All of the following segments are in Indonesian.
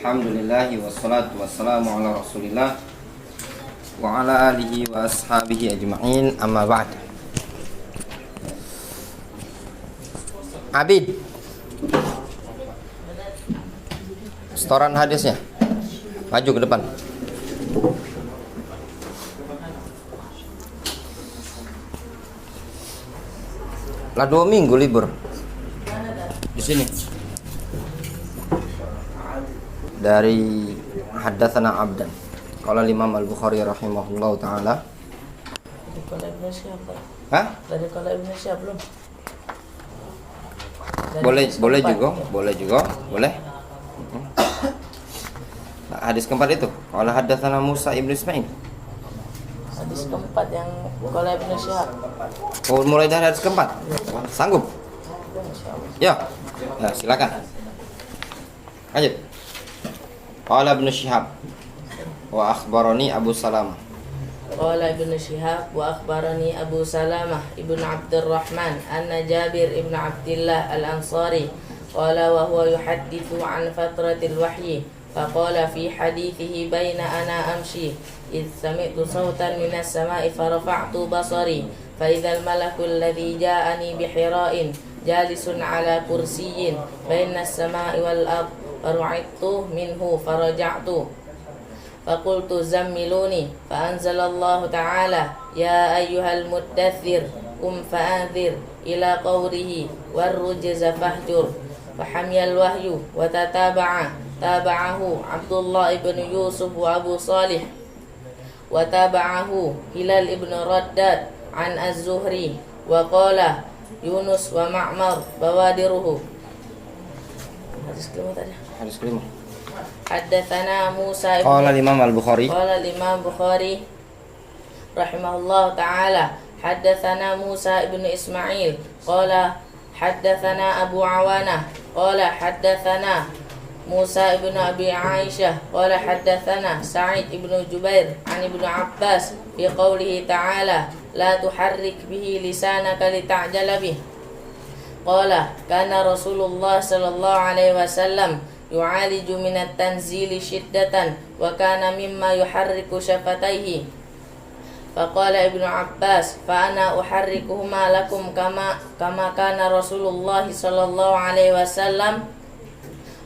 Alhamdulillahi wassalatu wassalamu ala rasulillah wa ala alihi wa ashabihi ajma'in, amma ba'd. Abid, setoran hadisnya, maju ke depan. Lah 2 minggu libur di sini. Dari haddatsana Abdan qala Imam Al-Bukhari rahimahullahu taala. Dari Ibnu Syihab. Hah? Dari qala Ibnu Syihab belum? Boleh juga. Nah, hadis keempat itu qala haddatsana Musa ibnu Ismail. Hadis keempat yang qala Ibnu Syihab. Oh, mulai dari hadis keempat. Sanggup? Ya. Ya, silakan. Lanjut. Qala Ibnu Syihab wa akhbarani Abu Salamah. Qala Ibnu Syihab wa akhbarani Abu Salamah ibn Abdurrahman anna Jabir ibn Abdillah al-Ansari qala wa huwa yuhaddithu an fatratil wahyi faqala fi hadithihi baina ana amshi idh sami'tu sawtan minas sama'i farafa'tu basari fa idzal malaku alladhi ja'ani bihira'in jalisun ala kursiyyin bainas sama'i wal ardh faru'idtu minhu faraja'tu faqultu zammiluni fa'anzalallahu ta'ala ya ayyuhal muddaththir fa'anzir ila qawlihi warrujza fahjur fahamiyal wahyu wa taba'ahu Abdullah ibn Yusuf wa Abu Salih wa taba'ahu Hilal ibn Raddad an Az-Zuhri wa qala Yunus wa Ma'mar bawadiruhu. Hadis kelima tadi. Hadis kelima. Haddatsana Musa ibn Qala Imam Al-Bukhari. Qala Imam Bukhari rahimahullah ta'ala haddatsana Musa ibn Ismail qala haddatsana Abu Awanah qala haddatsana Musa ibn Abi Aisyah qala haddatsana Sa'id ibn Jubair an Ibnu Abbas fi qawlihi ta'ala la tuharrik bihi lisanaka lita'jala bih. Qala kana Rasulullah sallallahu alaihi wasallam yu'aliju minat tanzili shiddatan wa kana mimma yuharriku syafataihi. Faqala Ibnu Abbas fa ana uharrikuhuma lakum kama kana Rasulullah sallallahu alaihi wasallam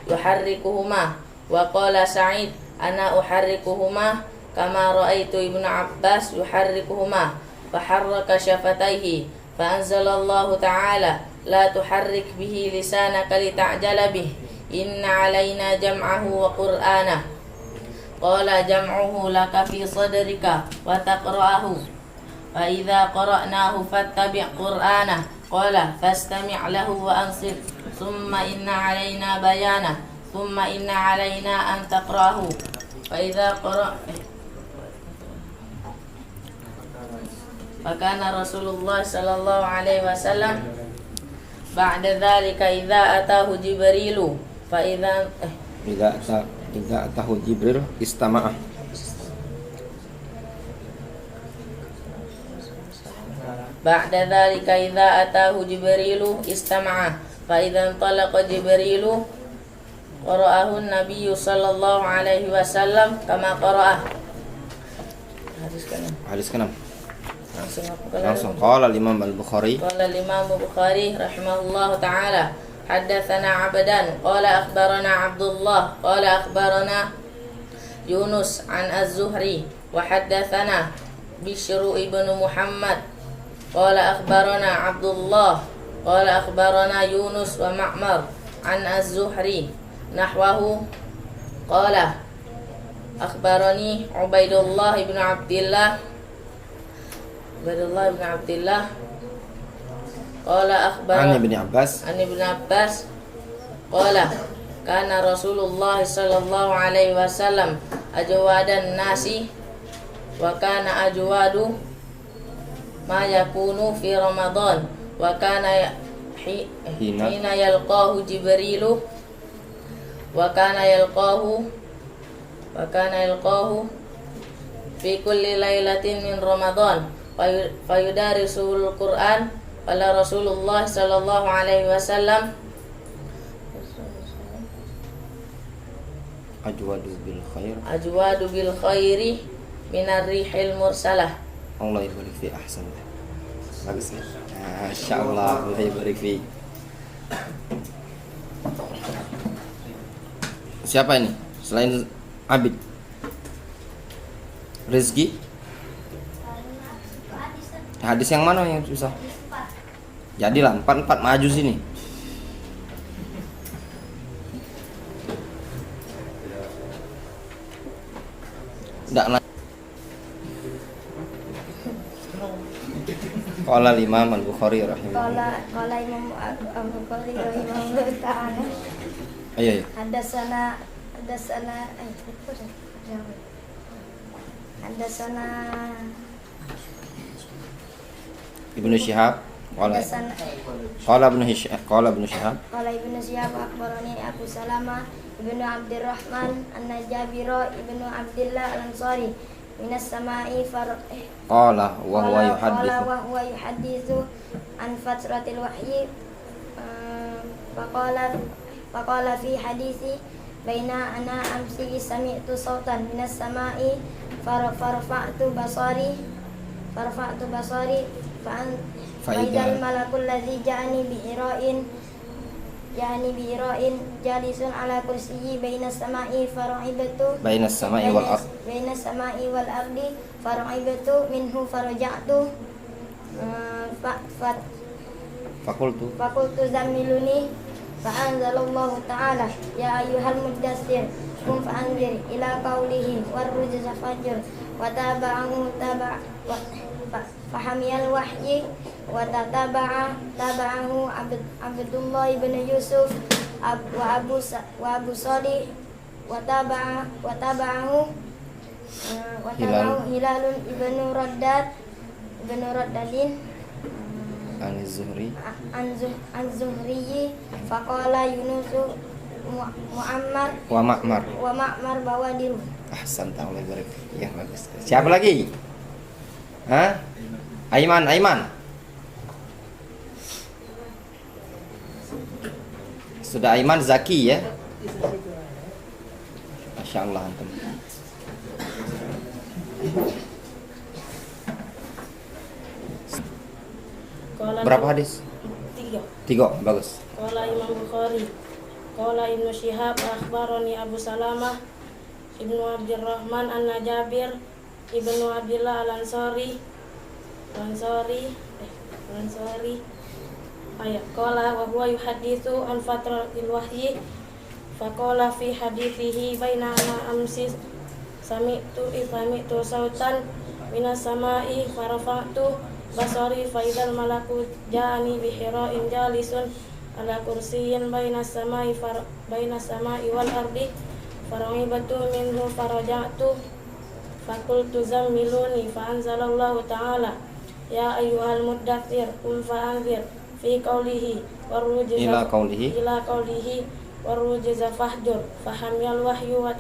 yuharrikuhuma. Wa qala Sa'id ana uharrikuhuma kama ra'aitu Ibnu Abbas yuharrikuhuma. Faharraka syafataihi fa anzalallahu ta'ala la tuharrik bihi lisanaka lita'jala bih inna alaina jam'ahu wa qur'anah. Qala jam'uhu laka fi sadrika wa taqra'ahu fa idza qara'nahu fattabi' qur'anah. Qala fastami' lahu wa ansir thumma inna alaina bayanah thumma inna alaina an taqra'ahu fa idza Fakana Rasulullah sallallahu alaihi wasallam ba'da dzalika idza atahu Jibrilu fa idza atahu Jibril istama'a. Ba'da dzalika idza atahu Jibrilu istama'a fa idza talaqa Jibrilu qara'ahu an-nabiy sallallahu alaihi wasallam kama qara'ah. Hadis ke-6. Langsung qala Imam Al-Bukhari. Qala Imam Bukhari rahimahullahu ta'ala haddatsana Abdan qala akhbarana Abdullah qala akhbarana Yunus an Az-Zuhri wa haddatsana Bishr ibn Muhammad qala akhbarana Abdullah qala akhbarana Yunus wa Ma'mar an Az-Zuhri nahwahu qala akhbarani Ubaidullah ibn Abdillah qala akhbarana Ibnu Abbas qala kana Rasulullah sallallahu alaihi wasallam ajwadan nasi wa kana ajwadu ma yakunu fi Ramadan wa kana hina yalqahu Jibrilu wa kana yalqahu fi kulli lailatin min Ramadan fayudarisul Quran. Qala Rasulullah sallallahu alaihi wasallam Ajwadu bil khair. Ajwadu bil khairi minar rihil mursalah. Allah barik fi ahsan. Bagus ya. Masyaallah, Allah barik fi. Siapa ini? Selain Abid. Rizki. Hadis yang mana yang susah? Jadilah 4 maju sini. Enggak lah. Qala Imam Al-Bukhari rahimahullah. Qala Imam Al-Bukhari rahimahullah ta'ala. Ayo. Hadasana Ibnu Syihab. Qala Ibnu Syihab. Qala Ibnu Syihab akhbarani Abu Salamah Ibnu Abdurrahman An-Najabir Ibnu Abdillah Al-Ansari minas sama'i qala wa huwa yuhadditsu an fatratil wahyi faqala fi hadisi baina ana amsi sami'tu sautan minas sama'i farfa'tu basari fa'idal malakul ladzi ja'ani bihira'in jalisun ala kursiyyi bainas sama'i fara'ibatu bainas sama'i wal ardi fara'ibatu minhu faraja'tu fakultu zammiluni fa'anzalallahu ta'ala ya ayyuhal muddassir qum fa'anzir ila qawlihi warrujza fajr wa taba'ahu fahamiyal wahyi wa taba'ahu Abdullah ibn Yusuf wa Abu Salih wa taba'ahu Hilalun ibnu Raddadin An-Zuhri faqala Yunus wa Ma'mar bawadiru. Ahsan, Allah barik. Ya bagus. Siapa lagi? Hah? Aiman. Sudah Aiman Zaki ya. Masya Allah antum. Berapa hadis? 3. Bagus. Qala Imam Bukhari. Qala Ibnu Syihab akhbarani Abu Salamah Ibnu Abdurrahman An-Najabir Ibnu Abdillah Al-Ansari ayat qala wa huwa yuhadditsu an fatratil wahyi faqala fi hadithihi baina ana amsi sami'tu sautan minas sama'i farafa'tu basari faidal malaku ja'ani bihira'in jalisun ala kursiyyin bainas sama'i wal ardi fara'ibatu minhu faraja'tu fakultu zammiluni fa'anzalallahu ta'ala ya ayyuhal muddathir qum fa'anzir fi qawlihi ila qawlihi warrujza fahjur fahamyal wahyu wa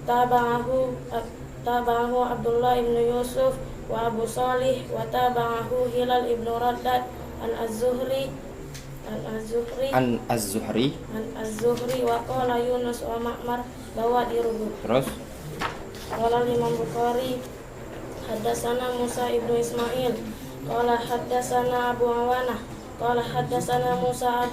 tabahu Abdullah ibn Yusuf wa Abu Salih wa tabahu Hilal ibn Raddad an az-Zuhri wa qala Yunus wa Ma'mar bawadiruhu. Terus Qala Imam Bukhari haddatsana Musa ibnu Ismail qala haddatsana Abu Awanah qala haddatsana Musa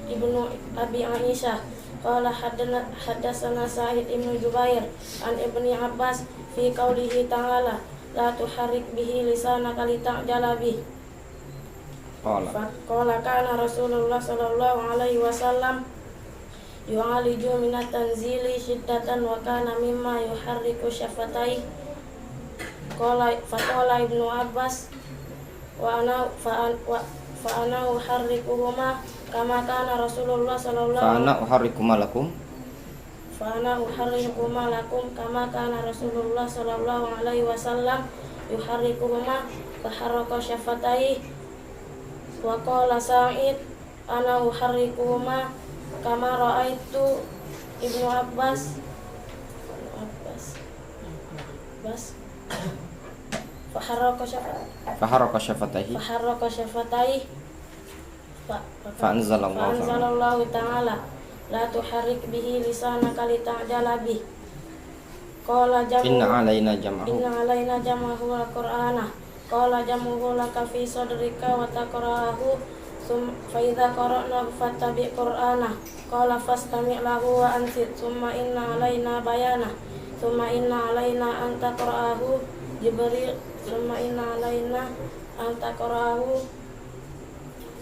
ibnu Abi Aisyah qala haddatsana Sa'id ibnu Jubair an Ibni Abbas fi qaulihi ta'ala la tuharrik bihi lisanaka lita'jala bih. Qala kana Rasulullah sallallahu alaihi wasallam yu'aliju minat tanzili syiddatan wa kana mimma yuharriku syafatai. Faqala Ibnu Abbas wa ana uharrikuhuma kama kana Rasulullah sallallahu fa ana uharrikuma lakum kama kana Rasulullah sallallahu alaihi wasallam yuharrikuhuma faharraka syafatai. Wa qala Sa'id ana uharrikuhuma kama ra'aitu Ibnu Abbas faharraka syafataihi fa anzalallahu ta'ala la tuharrik bihi lisanaka lita'jala bih. Qala jamu Inna alaina jam'ahu. Inna alaina jam'ahu wa qur'anah. Qala jamuhu laka fi sadrika wa taqra'ahu fa idza qara'nahu fattabi' qur'anah. Qala fastami' lahu wa ansit thumma inna alaina bayanah. Thumma inna alaina an taqra'ahu Jibril. Thumma inna alaina an taqra'ahu.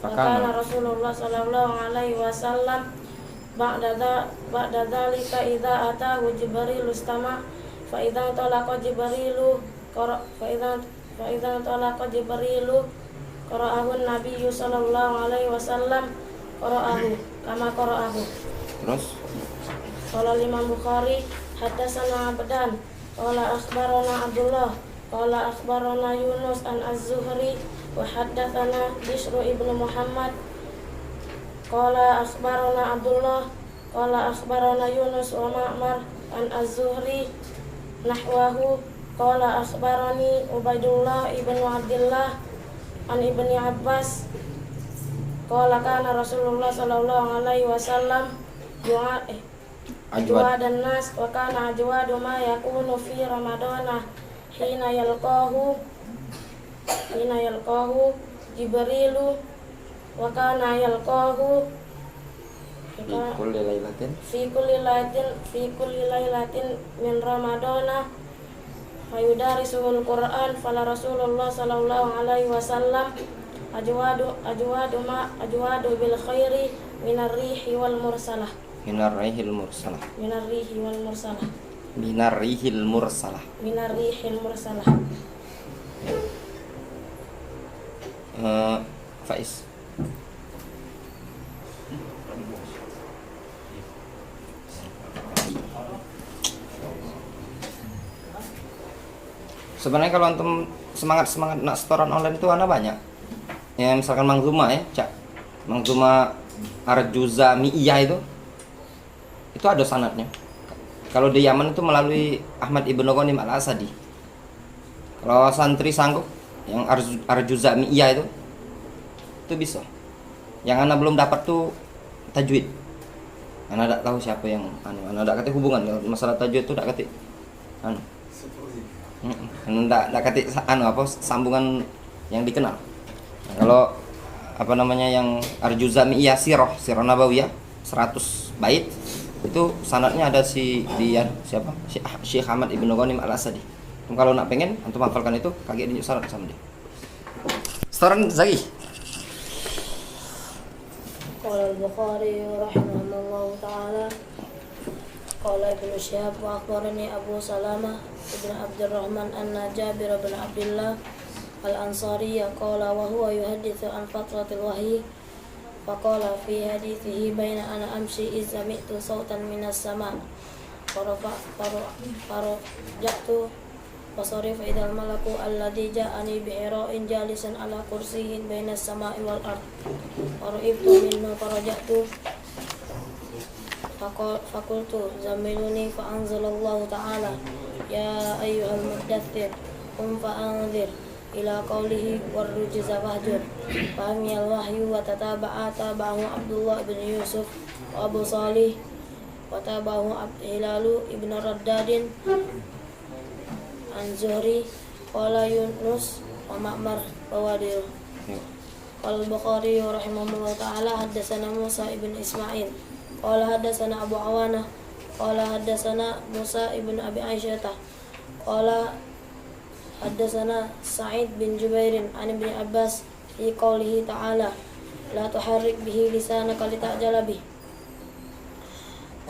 Fakana Rasulullah sallallahu alaihi wasallam ba'da dzalika idza atahu Jibril istama fa idza talaqa Jibrilu qara'ahu Nabi sallallahu alaihi wasallam qara'ahu kama qara'ahu. Terus Qala Imam Bukhari haddatsana Abdan qala akhbarana Abdullah qala akhbarana Yunus an Az-Zuhri wa haddatsana Bishr ibnu Muhammad qala akhbarana Abdullah qala akhbarana Yunus wa Ma'mar an Az-Zuhri nahwahu qala akhbarani Ubaidullah ibnu Abdullah an ibni Abbas qala kana Rasulullah sallallahu alaihi wasallam ajwadan nas wa kana ajwadu ma yakunu fi ramadana hina yalqahu Jibrilu wa kana yalqahu fi kulli lailatin min ramadana fayudarisuhul Qur'an fala Rasulullah sallallahu alaihi wasallam ajwadu bil khairi minar rihil mursalah. Faiz. Sebenarnya kalau antum semangat nak setoran online itu ada banyak. Ya misalkan Manzuma ya, Cak. Manzuma Arjuzamiyah itu ada sanadnya. Kalau di Yaman itu melalui Ahmad Ibnu Ghanim Al-Asadi. Kalau santri sanggup yang Arjuzamiyah itu bisa. Yang ana belum dapat tuh tajwid. Ana tidak tahu siapa yang ana tidak kata hubungan masalah tajwid itu tidak kata ndak kata sambungan yang dikenal. Nah, kalau yang Arjuzamiyah Sirah Nabawiyah 100 bait itu sanadnya ada siapa? Syekh Ahmad Ibnu Ghanim Al-Asadi. Kalau nak pengen antum hafalkan itu kagak diunjuk sanad sama dia. Setoran Zaki. Qala al-Bukhari rahimahullahu ta'ala qala Ibnu Syihab wa akhbarani Abu Salamah ibn Abdurrahman anna Jabir bin Abdullah al-Ansari qala wa huwa yuhaddithu an fatratil wahyi faqala fi hadithihi baina ana amshi iz sami'tu sawtan minas sama' faraja'tu basari fa idal malaku alladhi ja'ani bi hira'in jalisan ala kursiyyin bainas sama'i wal ard fara'ibtu minhu faraja'tu fakultu zamiluni fa'anzalallahu ta'ala ya ayyuhal muddaththir qum fa'anzir ila qawlihi warrujza fahjur fahmiyal wahyu wa tataba'ahu Abdullah ibn Yusuf wa Abu Salih wa tabahu Hilalu ibn Raddadin an Zuhri qala Yunus wa Ma'mar Bawadir. Qala Bukhari rahimahullah ta'ala haddatsana Musa ibn Ismail qala haddatsana Abu Awanah qala haddatsana Musa ibn Abi Aisyah qala haddatsana Sa'id bin Jubairin an Ibnu Abbas fi qoulihi ta'ala la tuharrik bihi lisanaka lita'jala bih.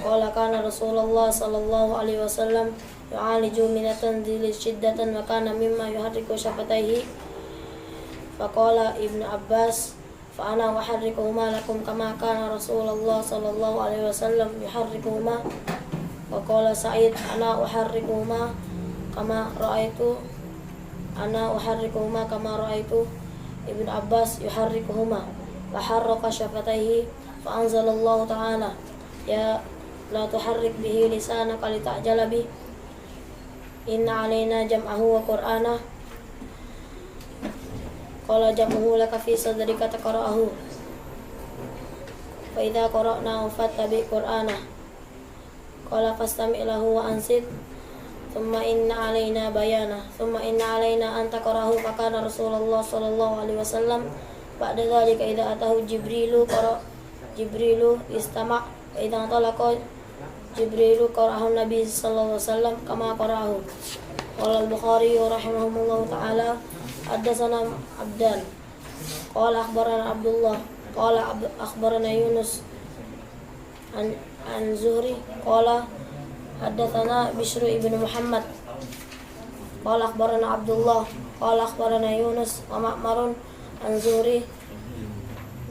Qala kana Rasulullah sallallahu alaihi wasallam yu'aliju min tanzili shiddatan wa kana mimma yuharriku syafataihi. Faqala Ibnu Abbas fa ana uharrikuhuma lakum kama kana Rasulullah sallallahu alaihi wasallam yuharrikuhuma. Wa qala Sa'id ana uharrikuhuma kama ra'aitu Ibnu Abbas yuharrikuhuma wa harraka syafataihi fa anzalallahu ta'ala ya la tuharrik bihi lisanaka lita'jala bih inna alaina jam'ahu wa qur'anah qala jam'uhu laka fi sadrika taqra'ahu فإذا قرأناه فاتبع قرآنه قال فاستمع له وأنصت ثم إن علينا بيانه ثم إن علينا أن تقرأه فكان رسول الله صلى الله عليه وسلم بعد ذلك إذا أتاه جبريل استمع وإذا انطلق جبريل قرأه النبي صلى الله عليه وسلم كما قرأه. قال البخاري رحمه الله تعالى حدثنا عبدان قال أخبرنا عبد الله قال أخبرنا يونس عن زهري قال حدثنا بشر بن محمد قال أخبرنا عبد الله قال أخبرنا يونس ومعمر عن زهري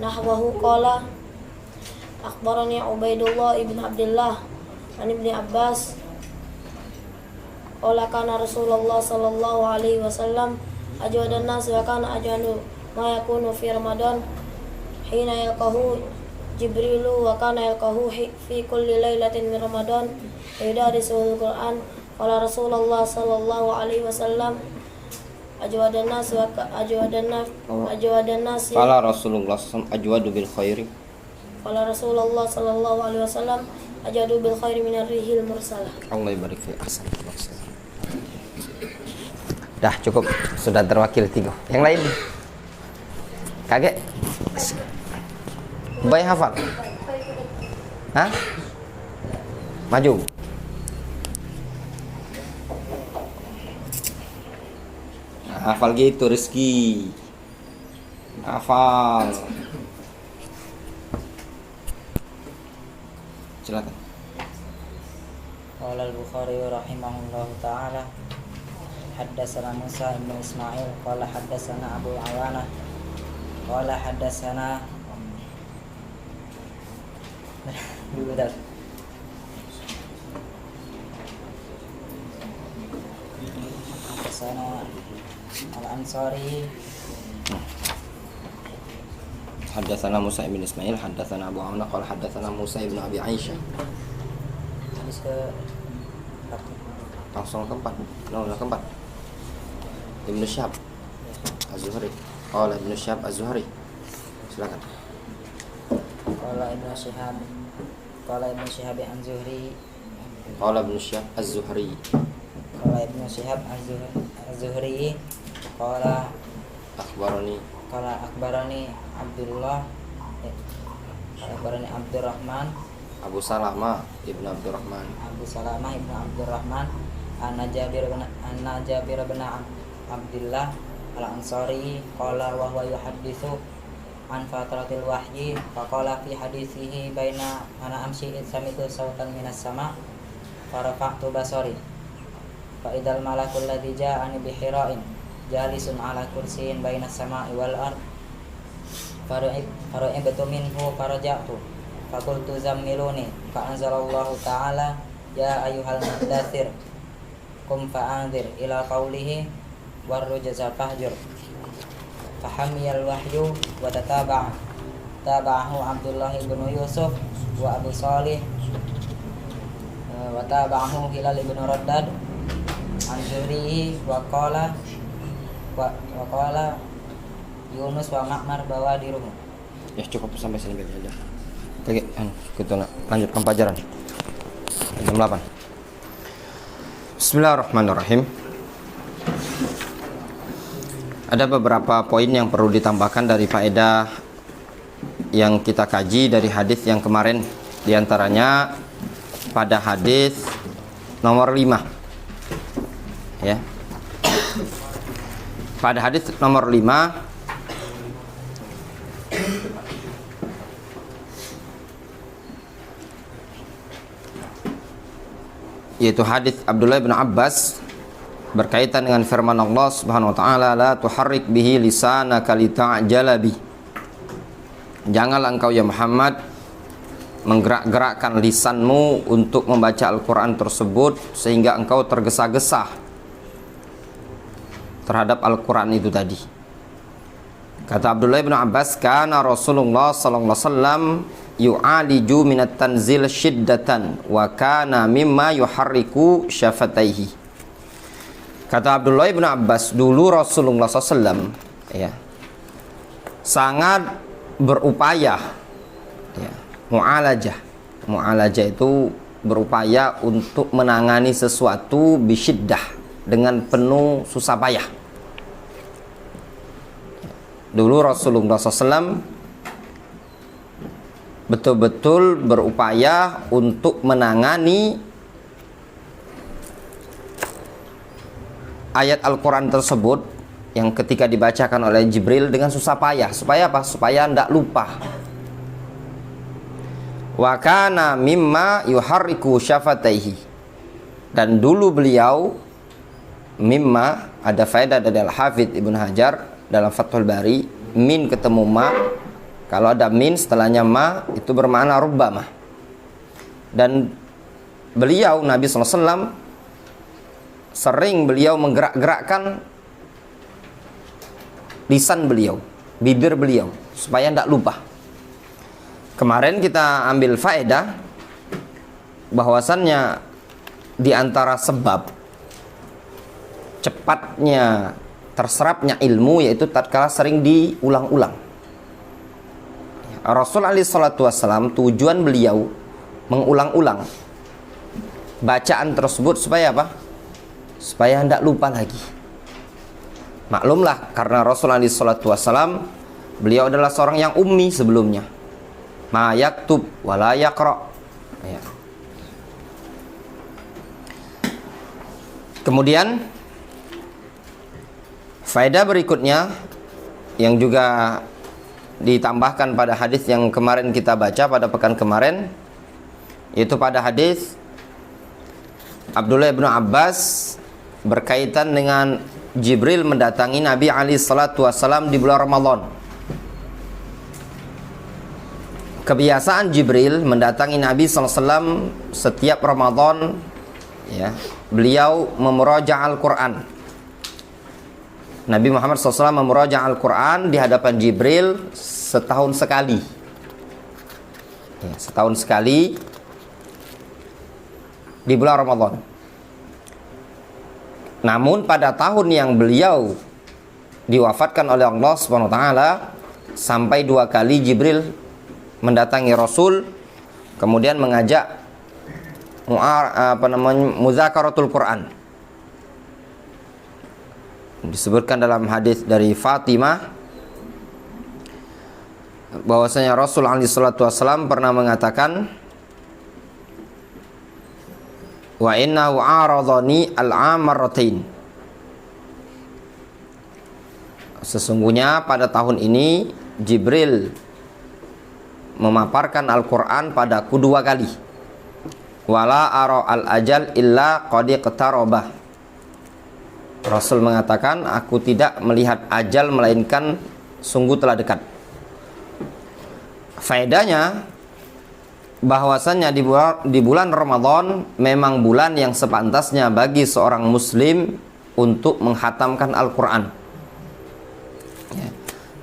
نحوه قال أخبرني عبيد الله بن عبد الله عن ابن عباس قال كان رسول الله صلى الله عليه وسلم أجود الناس وكان أجود ما يكون في رمضان حين يلقاه جبريل وكان يلقاه في كل ليلة من رمضان يدرسه القرآن. قال رسول الله صلى الله عليه وسلم أجود الناس Qala Rasulullah SAW ajwadu bil khairi. قال رسول الله صلى الله عليه وسلم أجود بالخير من الريح المرسلة. Allah barik fi ahsan. Dah cukup, sudah terwakil 3. Yang lain? Kaget? Baik hafal? Hah? Maju. Hafal gitu Rizky. Hafal. Silakan. Qala al-Bukhari rahimahullahu ta'ala haddatsana Musa ibn Ismail qala haddatsana Abu Awanah qala haddatsana Al-Ansari Haddatsana Musa ibn Ismail haddatsana Abu Awanah qala haddatsana Musa ibn Abi Aisyah. hadis ke Langsung keempat. Keempat. Ibnu Syihab Az-Zuhri. Qala Ibnu Syihab Az-Zuhri. Silakan. qala Ibnu Syihab an Zuhri Qala Ibnu Syihab Az-Zuhri. qala Ibnu Syihab Az-Zuhri qala akhbarani Abdurrahman Abu Salamah ibn Abdurrahman anna Jabir bin Abdillah al-Ansari qala wa huwa yuhadditsu an fatratil wahyi faqala fi hadithihi baina ana amshi sami'tu sautan minas sama farafa'tu basari fa idal malakul ladzi ja'ani bi hira'in jalisun ala kursiyin bainas sama'i wal ard fara'ibtu minhu faraja'tu faqultu zammiluni fa anzalallahu ta'ala ya ayyuhal mudaththir qum fa'anzir ila qawlihi warrujza fahjur fahamiyal wahyu wa tabahu Abdullah ibn Yusuf wa Abu Salih wa tabahu Hilal ibn Raddad an Zuhri wa qala Yunus wa Ma'mar bawadiruhu. Ya cukup sampai sini aja. Oke, kita lanjutkan pelajaran. Jam 8. Bismillahirrahmanirrahim. Ada beberapa poin yang perlu ditambahkan dari faedah yang kita kaji dari hadis yang kemarin. Di antaranya pada hadis nomor 5. Ya. Pada hadis nomor 5 yaitu hadis Abdullah bin Abbas berkaitan dengan firman Allah Subhanahu wa taala, la tuharrik bihi lisanaka lita'jala bi. Janganlah engkau ya Muhammad menggerak-gerakkan lisanmu untuk membaca Al-Qur'an tersebut sehingga engkau tergesa-gesa terhadap Al-Qur'an itu tadi. Kata Abdullah bin Abbas, kana Rasulullah sallallahu alaihi wasallam yu'aliju minat tanzil syiddatan wa kana mimma yuharriku syafataihi. Kata Abdullah bin Abbas, dulu Rasulullah SAW ya, sangat berupaya ya, mu'alajah. Mu'alajah itu berupaya untuk menangani sesuatu bisyiddah, dengan penuh susah payah. Dulu Rasulullah SAW betul-betul berupaya untuk menangani ayat Al-Quran tersebut yang ketika dibacakan oleh Jibril dengan susah payah. Supaya apa? Supaya tidak lupa. Wa kana mimma yuharriku syafataihi. Dan dulu beliau, mimma, ada faedah dari Al-Hafidh Ibn Hajar dalam Fathul Bari, min ketemu ma. Kalau ada min setelahnya ma, itu bermakna rubbama. Dan beliau, Nabi SAW, sering beliau menggerak-gerakkan lisan beliau, bibir beliau, supaya tidak lupa. Kemarin kita ambil faedah bahwasannya di antara sebab cepatnya terserapnya ilmu yaitu tatkala sering diulang-ulang. Rasul alaihi salatu wassalam, tujuan beliau mengulang-ulang bacaan tersebut supaya apa? Supaya tidak lupa lagi. Maklumlah, karena Rasul alaihi salatu wassalam, beliau adalah seorang yang ummi sebelumnya. Ma yaktub wa la yaqra. Ya. Kemudian faedah berikutnya yang juga ditambahkan pada hadis yang kemarin kita baca pada pekan kemarin, yaitu pada hadis Abdullah bin Abbas berkaitan dengan Jibril mendatangi Nabi alaihi salatu wassalam di bulan Ramadan. Kebiasaan Jibril mendatangi Nabi SAW setiap Ramadan, ya, beliau memuraja' Al-Quran. Nabi Muhammad SAW memuraja' Al-Quran di hadapan Jibril setahun sekali, ya, setahun sekali di bulan Ramadan. Namun pada tahun yang beliau diwafatkan oleh Allah SWT, sampai 2 kali Jibril mendatangi Rasul, kemudian mengajak muzakaratul Quran. Disebutkan dalam hadis dari Fatimah bahwasanya Rasul alaihi salatu wasallam pernah mengatakan, wa innahu aradhani al-amarratain. Sesungguhnya pada tahun ini Jibril memaparkan Al-Quran padaku 2 kali. Wala ara al-ajal illa qad iqtarabah. Rasul mengatakan, aku tidak melihat ajal melainkan sungguh telah dekat. Faedahnya bahwasannya di bulan Ramadan memang bulan yang sepantasnya bagi seorang muslim untuk menghatamkan Al-Quran, ya.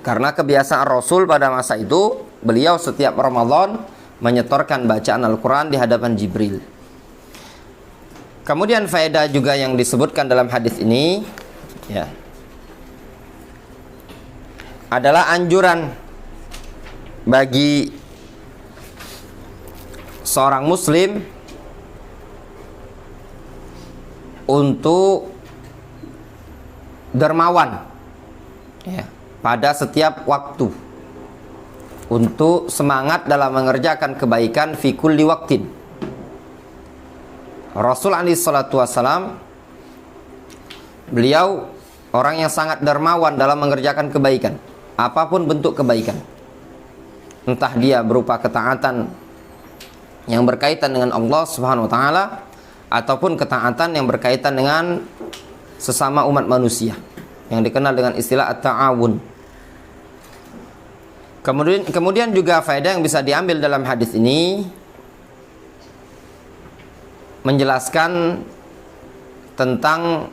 Karena kebiasaan Rasul pada masa itu, beliau setiap Ramadan menyetorkan bacaan Al-Quran di hadapan Jibril. Kemudian faedah juga yang disebutkan dalam hadis ini, ya, adalah anjuran bagi seorang muslim untuk dermawan, ya, pada setiap waktu, untuk semangat dalam mengerjakan kebaikan fi kulli waqtin. Rasul alaihi salatu wassalam, beliau orang yang sangat dermawan dalam mengerjakan kebaikan, apapun bentuk kebaikan. Entah dia berupa ketaatan yang berkaitan dengan Allah Subhanahu wa taala ataupun ketaatan yang berkaitan dengan sesama umat manusia yang dikenal dengan istilah at-ta'awun. Kemudian juga faedah yang bisa diambil dalam hadis ini menjelaskan tentang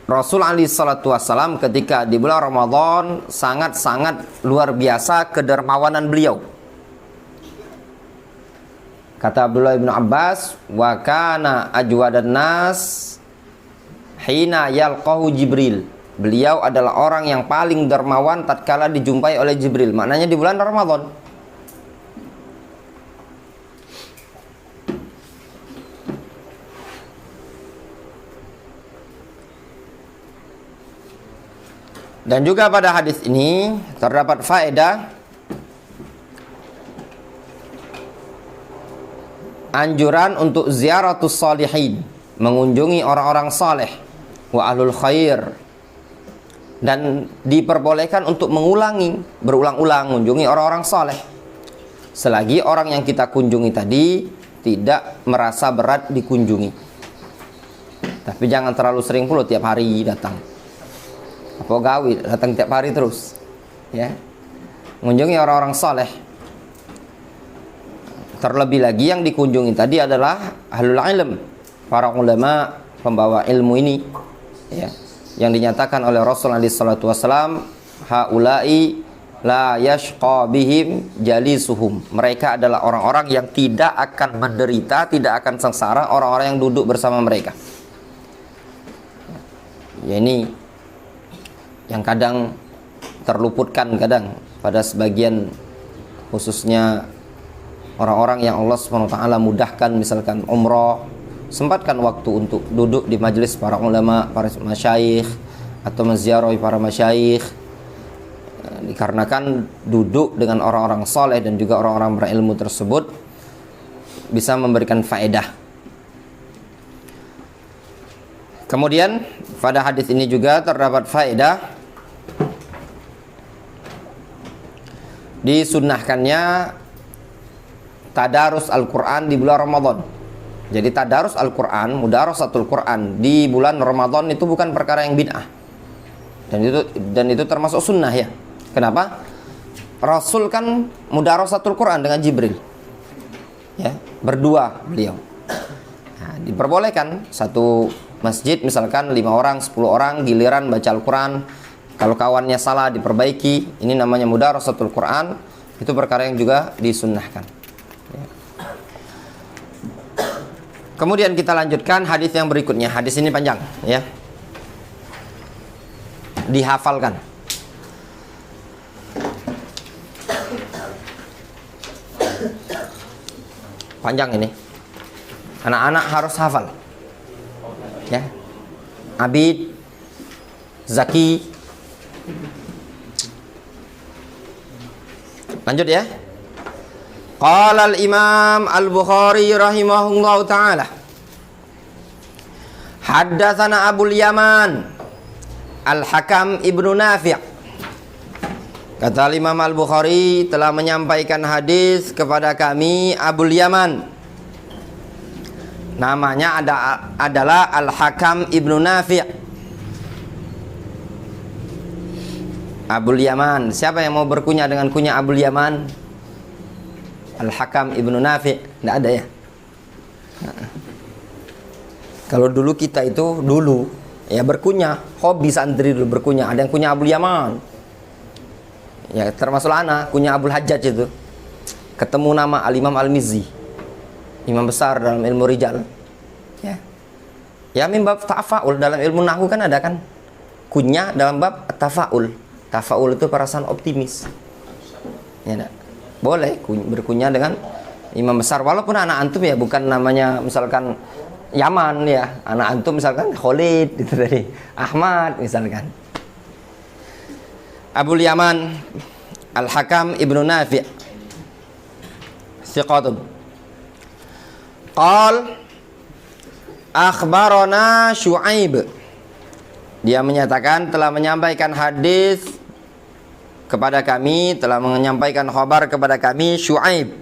Rasul alaihi salatu wassalam ketika di bulan Ramadan sangat-sangat luar biasa kedermawanan beliau. Kata Abdullah bin Abbas, wa kana ajwadan nas hina yalqahu Jibril. beliau adalah orang yang paling dermawan tatkala dijumpai oleh Jibril. Maknanya di bulan Ramadan. Dan juga pada hadis ini terdapat faedah anjuran untuk ziaratus salihin, mengunjungi orang-orang saleh wa ahlul khair, dan diperbolehkan untuk berulang-ulang mengunjungi orang-orang saleh selagi orang yang kita kunjungi tadi tidak merasa berat dikunjungi. Tapi jangan terlalu sering pula tiap hari datang. Apa gawe datang tiap hari terus, ya. Mengunjungi orang-orang saleh. Terlebih lagi yang dikunjungi tadi adalah ahlul ilm, para ulama pembawa ilmu ini, ya, yang dinyatakan oleh Rasulullah SAW, haulai la yashqa bihim jalisuhum. Mereka adalah orang-orang yang tidak akan menderita, tidak akan sengsara orang-orang yang duduk bersama mereka. Ya, ini yang kadang terluputkan pada sebagian, khususnya orang-orang yang Allah SWT mudahkan, misalkan umrah, sempatkan waktu untuk duduk di majelis para ulama, para masyayikh, atau menziarahi para masyayikh, dikarenakan duduk dengan orang-orang soleh dan juga orang-orang berilmu tersebut bisa memberikan faedah. Kemudian pada hadis ini juga terdapat faedah disunnahkannya tadarus Al-Quran di bulan Ramadan. Jadi tadarus Al-Quran, mudarasatul Quran di bulan Ramadan itu bukan perkara yang bid'ah. Dan itu termasuk sunnah, ya. Kenapa? Rasul kan mudarasatul Quran dengan Jibril. Ya, berdua beliau. Nah, diperbolehkan satu masjid misalkan 5 orang, 10 orang giliran baca Al-Quran. Kalau kawannya salah diperbaiki. Ini namanya mudarasatul Quran. Itu perkara yang juga disunnahkan. Ya. Kemudian kita lanjutkan hadis yang berikutnya. Hadis ini panjang, ya. Dihafalkan. Panjang ini. Anak-anak harus hafal. Ya. Abid, Zaki. Lanjut, ya. Qala al-Imam Al-Bukhari rahimahullahu ta'ala, haddatsana Abul Yaman Al-Hakam Ibnu Nafi'. Kata Imam Al-Bukhari telah menyampaikan hadis kepada kami Abul Yaman. Namanya adalah Al-Hakam Ibnu Nafi'. Abul Yaman. Siapa yang mau berkunyah dengan kunyah Abul Yaman? Al-Hakam Ibnu Nafi'. Tidak ada, ya. Kalau dulu kita itu ya berkunyah, hobi santri dulu berkunyah. Ada yang kunyah Abul Yaman. Ya, termasuk anak kunyah Abul Hajjaj itu. Ketemu nama Al-Imam Al-Mizzi, imam besar dalam ilmu rijal. Ya. Ya, min bab ta'faul, dalam ilmu nahwu kan ada kan kunyah dalam bab tafaul. Tafaul itu perasaan optimis. Ya, enggak? Boleh berkunyah dengan imam besar walaupun anak antum, ya, bukan namanya misalkan Yaman, ya. Anak antum misalkan Khalid gitu tadi, Ahmad misalkan. Abul Yaman Al-Hakam Ibnu Nafi' thiqatun. Qal akhbarana Syu'aib. Dia menyatakan telah menyampaikan hadis kepada kami, telah menyampaikan khabar kepada kami Syu'aib.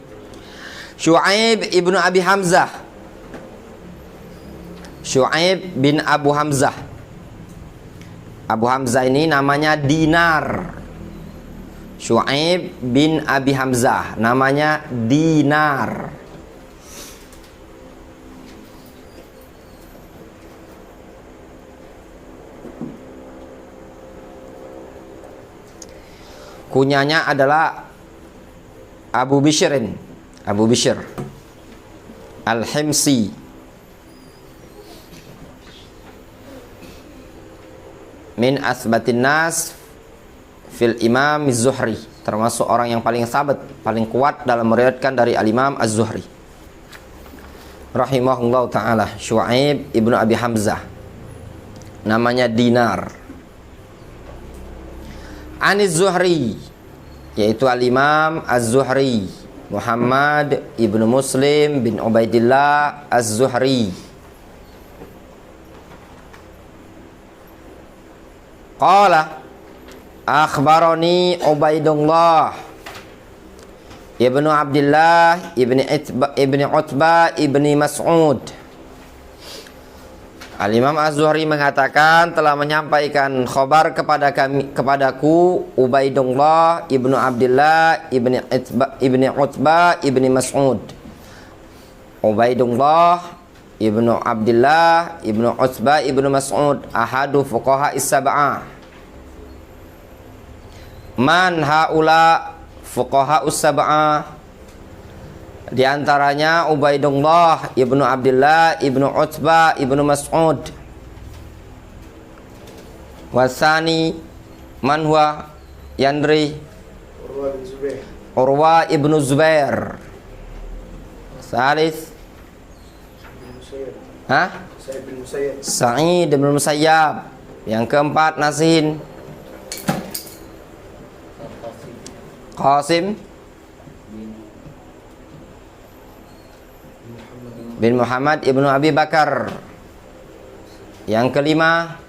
Syu'aib ibnu Abi Hamzah. Syu'aib bin Abu Hamzah. Abu Hamzah ini namanya Dinar. Syu'aib bin Abi Hamzah namanya Dinar. Kunyanya adalah Abu Bishrin, Abu Bishr Al-Himsi. min asbatin nas fil Imam Az-Zuhri, termasuk orang yang paling sabat, paling kuat dalam meriwayatkan dari Al-Imam Az-Zuhri rahimahullah taala. Syuaib ibnu Abi Hamzah, namanya Dinar. Aniz Zuhri, yaitu Al-Imam Az-Zuhri, Muhammad ibnu Muslim bin Ubaidillah Az-Zuhri. Qala akhbarani Ubaidullah ibnu Abdullah ibni Utbah ibni Mas'ud. Al-Imam Az-Zuhri mengatakan telah menyampaikan khabar kepadaku Ubaidullah ibnu Abdullah ibni Utbah ibni Mas'ud. Ubaidullah ibnu Abdullah ibnu Utbah ibnu Mas'ud ahadu fuqaha is-sab'ah. Man haula fuqaha us-sab'ah? Di antaranya Ubaidullah ibnu Abdullah ibnu Utbah ibnu Mas'ud. Wasani man huwa yandri? Urwa ibnu Zubair. Salis Sa'id bin Musayyab. Yang keempat Nasin Qasim bin Muhammad ibnu Abi Bakar. Yang kelima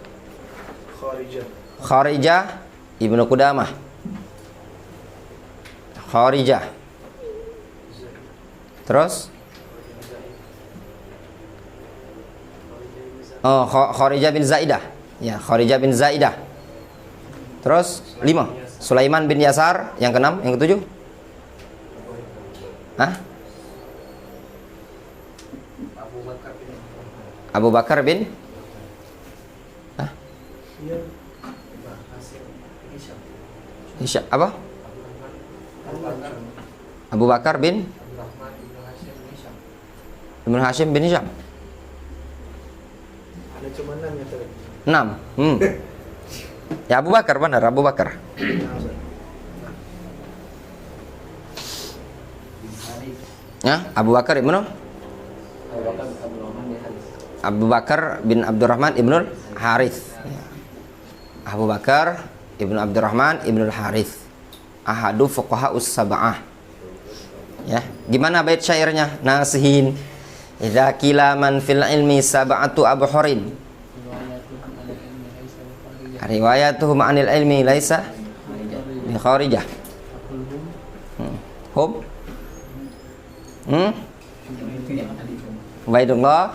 Kharijah ibnu Qudamah. Kharijah. Terus Kharijah bin Zaidah. Ya, Kharijah bin Zaidah. Terus 5 Sulaiman bin Yasar. Yang ke-6, yang ke-7 Abu Bakar bin Hisham. Apa? Abu Bakar bin Ibn Hashim bin Hisham. Ada cuma 6 ya tadi. 6. Ya Abu Bakar, benar Abu Bakar. Ya, Abu Bakar ibnu Abu Bakar bin Abdurrahman ibnul Harith. Abu Bakar ibnu Abdurrahman ibnul Harith, ahadu fuqaha us-sab'ah. Ya, gimana bait syairnya? Nasihin idza qila man fil ilmi sab'atu abhurin riwayatuhum anil ilmi laisa bi kharijah. Hum Ubaidullah,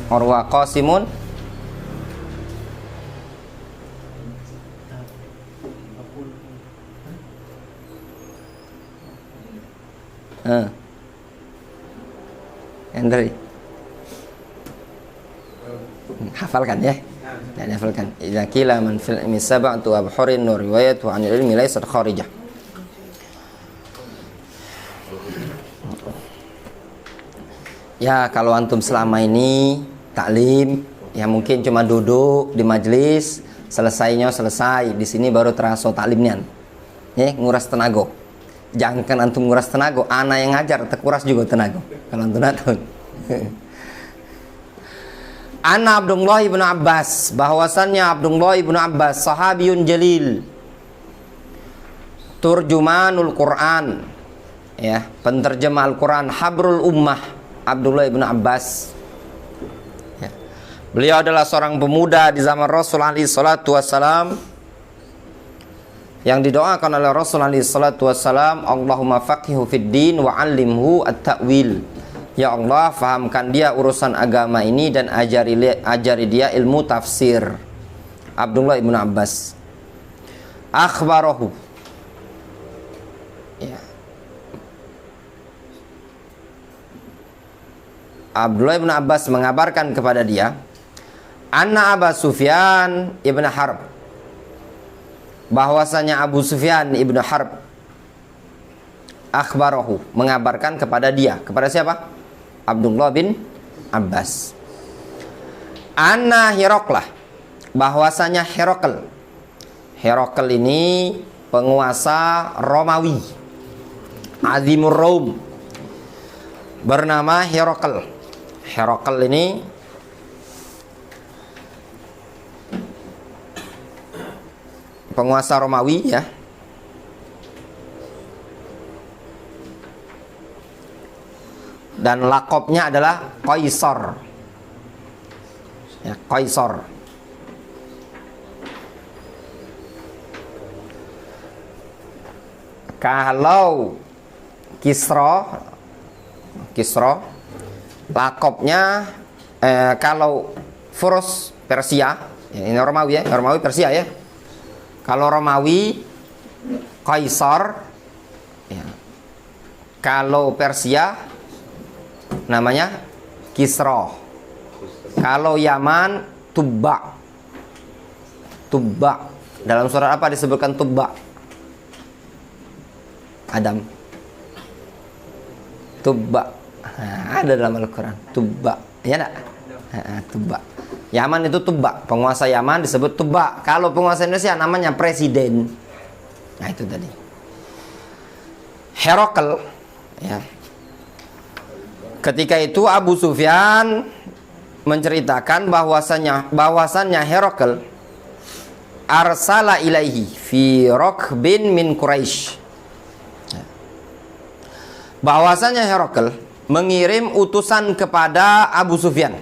Urwa Qasimun, Andri hafalkan ya. Dan hafalkan idza qila man fil ilmi sab'atu abhurin riwayatu anil ilmi laisa kharijah. Ya, kalau antum selama ini taklim ya mungkin cuma duduk di majelis, selesai di sini baru terasa taklimnya. Ya, nguras tenaga. Jangan antum nguras tenaga, anak yang ngajar terkuras juga tenaga. Kalau antum datang. Ana Abdullah ibnu Abbas, bahwasannya Abdullah ibnu Abbas sahabiyun jalil, turjumanul Quran, ya, penterjemah Al-Quran, habrul ummah. Abdullah ibnu Abbas, ya. Beliau adalah seorang pemuda di zaman Rasul alaihi salatu wassalam yang didoakan oleh Rasul alaihi salatu wassalam, Allahumma faqihu fid din wa 'allimhu at-ta'wil. Ya Allah, fahamkan dia urusan agama ini dan ajari dia ilmu tafsir. Abdullah ibnu Abbas. Akhbarahu, ya. Abdullah ibn Abbas mengabarkan kepada dia, anna Abu Sufyan ibn Harb, bahwasanya Abu Sufyan ibn Harb, akhbarahu, mengabarkan kepada dia, kepada siapa? Abdullah bin Abbas. Anna Hiroklah, bahwasanya Herakl ini penguasa Romawi, Azimur Rom, bernama Herakl. Herakl ini penguasa Romawi ya. Dan lakopnya adalah Kaisar. Ya, Kaisar. Kalau Kisra lakopnya kalau Furs Persia, ya, ini Romawi ya, Romawi Persia ya. Kalau Romawi Kaisar, ya. Kalau Persia namanya Kisra. Kalau Yaman Tubba. Dalam surat apa disebutkan Tubba? Adam. Tubba. Nah, ada dalam Al-Quran. Tubba. Ya enggak? Tubba. Yaman itu Tubba. Penguasa Yaman disebut Tubba. Kalau penguasa Indonesia namanya presiden. Nah itu tadi. Herakl. Ya. Ketika itu Abu Sufyan menceritakan bahwasannya Herakl arsala ilaihi fi rokbin min Quraisy. Bahwasanya Herakl mengirim utusan kepada Abu Sufyan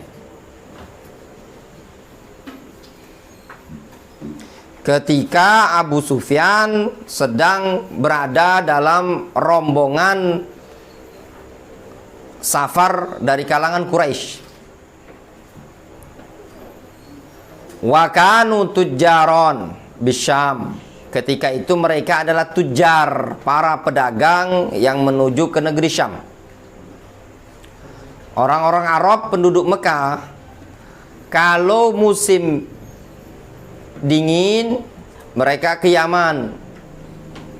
ketika Abu Sufyan sedang berada dalam rombongan safar dari kalangan Quraisy. Wa kanu tujjaron bisyam. Ketika itu mereka adalah tujar, para pedagang yang menuju ke negeri Syam. Orang-orang Arab penduduk Mekah kalau musim dingin mereka ke Yaman.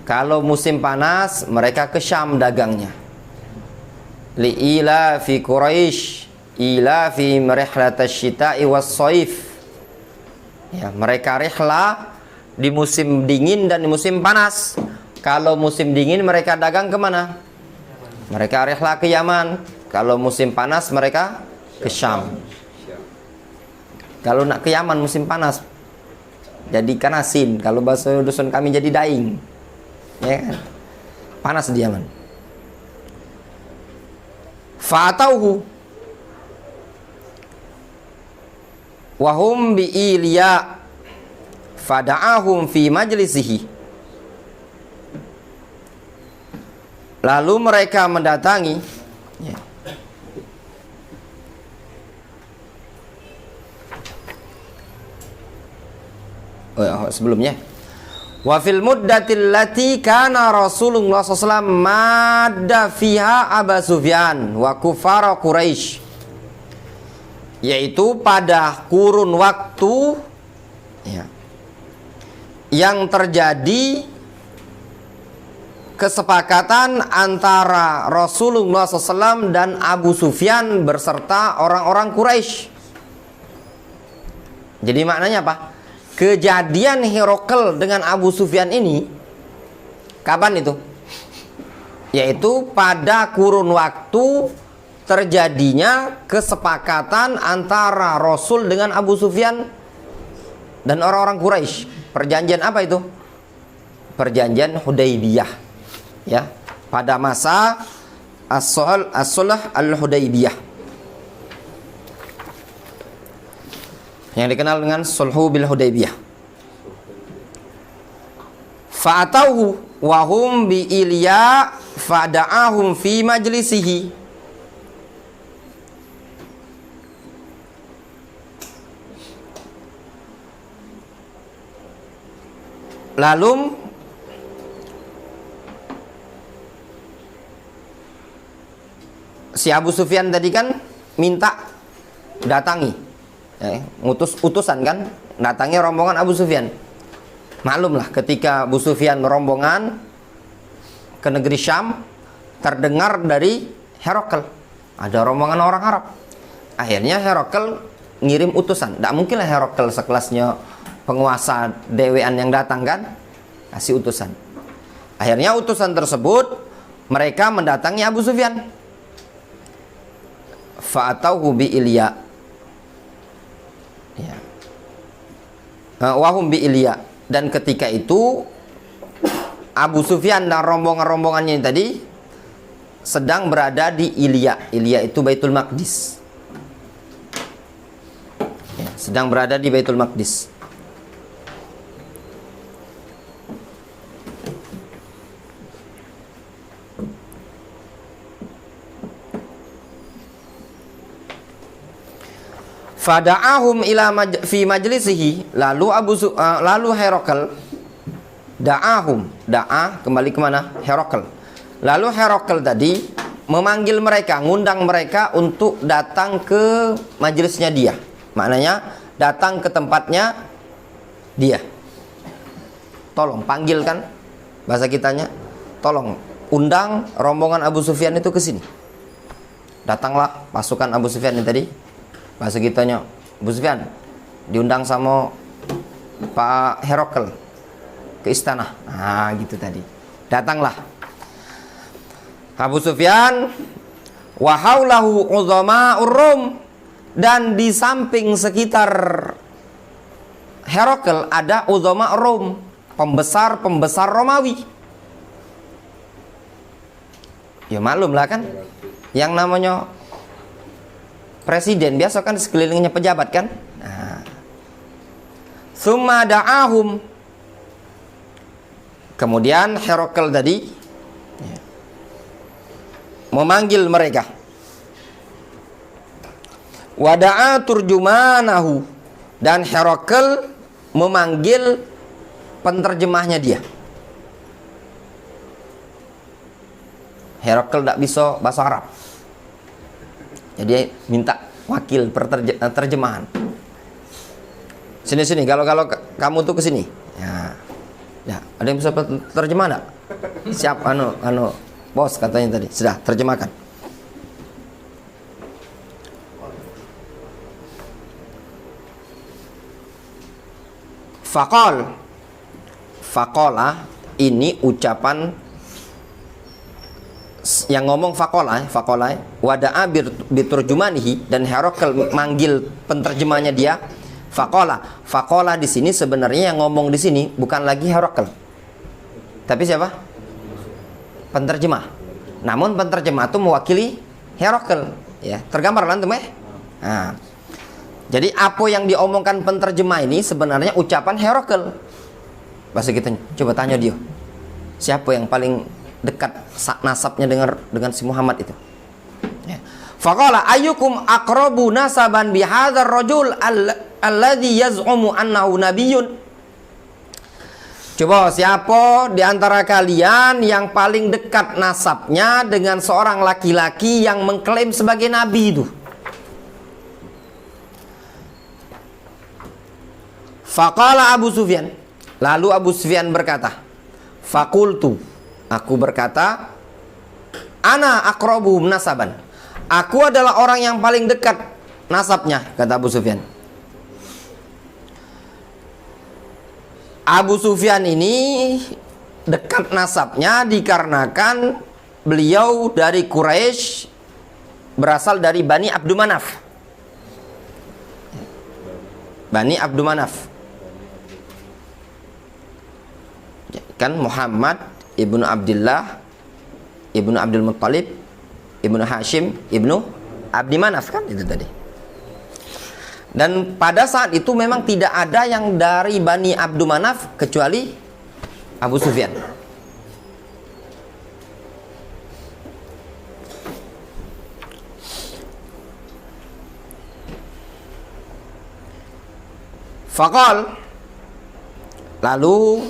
Kalau musim panas mereka ke Syam dagangnya. Li'ila fi Quraisy ila fi rihlatasy syita'i was-shaif. Ya, mereka rihlah di musim dingin dan di musim panas. Kalau musim dingin mereka dagang kemana? Mereka rihlah ke Yaman. Kalau musim panas mereka ke Syam. Kalau nak ke Yaman musim panas jadi kanasin. Kalau bahasa dusun kami jadi daing. Ya kan? Panas di Yaman. Fa'atauhu wahum bi Ilya fada'ahum fi majlisihi. Lalu mereka mendatangi ya. Sebelumnya wa fil muddatil lati kana Rasulullah SAW madda fiha Abu Sufyan wa kufara Quraisy, yaitu pada kurun waktu ya, yang terjadi kesepakatan antara Rasulullah SAW dan Abu Sufyan berserta orang-orang Quraisy. Jadi maknanya apa? Kejadian Herakl dengan Abu Sufyan ini kapan itu? Yaitu pada kurun waktu terjadinya kesepakatan antara Rasul dengan Abu Sufyan dan orang-orang Quraisy. Perjanjian apa itu? Perjanjian Hudaybiyah. Ya, pada masa as-Sulh al-Hudaybiyah. Yang dikenal dengan Sulhu bil Hudaybiyah. Fa'atauhu wa hum bi Ilya fada'ahum fi majlisihi. Lalu si Abu Sufyan tadi kan minta datangi, ngutus utusan kan, datangi rombongan Abu Sufyan. Maklumlah ketika Abu Sufyan rombongan ke negeri Syam, terdengar dari Herakl ada rombongan orang Arab. Akhirnya Herakl ngirim utusan. Tidak mungkinlah Herakles sekelasnya penguasa dewean yang datang kan, kasih utusan. Akhirnya utusan tersebut mereka mendatangi Abu Sufyan. Fa'atauhu bi Ilya. Ya. Wahum bi Ilya. Dan ketika itu Abu Sufyan dan rombongan-rombongannya tadi sedang berada di Ilya. Ilya itu Baitul Maqdis. Ya, sedang berada di Baitul Maqdis. Fada'ahum ila fi majlisihi, lalu Herakles da'a kembali kemana? Herakles. Lalu Herakles tadi memanggil mereka, ngundang mereka untuk datang ke majelisnya dia. Maknanya datang ke tempatnya dia. Tolong panggil kan bahasa kitanya. Tolong undang rombongan Abu Sufyan itu ke sini. Datanglah pasukan Abu Sufyan ini tadi. Bahasa kitanya, Abu Sufyan diundang sama Pak Herakles ke istana. Nah, gitu tadi. Datanglah Abu Sufyan wa haulahu uzama'ur Rum, dan di samping sekitar Herakles ada uzama' Rum, pembesar-pembesar Romawi. Ya maklum lah kan, yang namanya presiden biasa kan sekelilingnya pejabat kan. Nah. Summa da'ahum, kemudian Herakles tadi memanggil mereka. Wada'a turjumanahu, dan Herakles memanggil penterjemahnya dia. Herakles tidak bisa bahasa Arab, jadi minta wakil terjemahan. Sini, kalau kamu tuh ke sini. Ya, ada yang bisa terjemah enggak? Siap, bos katanya tadi. Sudah, terjemahkan. Faqala ini ucapan yang ngomong faqala wada'a biturjumanihi, dan Herakles manggil penterjemahnya dia. Faqala di sini sebenarnya yang ngomong di sini bukan lagi Herakles, tapi siapa? Penterjemah. Namun penterjemah itu mewakili Herakles, ya. Tergambar lah teman. Nah, jadi apa yang diomongkan penterjemah ini sebenarnya ucapan Herakles. Bahasa kita coba tanya dia, siapa yang paling dekat nasabnya dengan si Muhammad itu? Ya. Faqala ayyukum aqrabu nasaban bihadzal rajul alladzi yaz'umu annahu nabiyyun. Coba siapa di antara kalian yang paling dekat nasabnya dengan seorang laki-laki yang mengklaim sebagai nabi itu? Faqala Abu Sufyan, lalu Abu Sufyan berkata, faqultu, aku berkata, ana aqrabuhum nasaban, aku adalah orang yang paling dekat nasabnya, kata Abu Sufyan. Abu Sufyan ini dekat nasabnya dikarenakan beliau dari Quraisy, berasal dari Bani Abdul Manaf. Bani Abdul Manaf. Kan Muhammad ibnu Abdullah ibnu Abdul Muttalib ibnu Hashim ibnu Abdi Manaf, kan itu tadi. Dan pada saat itu memang tidak ada yang dari Bani Abdul Manaf kecuali Abu Sufyan. Faqal, lalu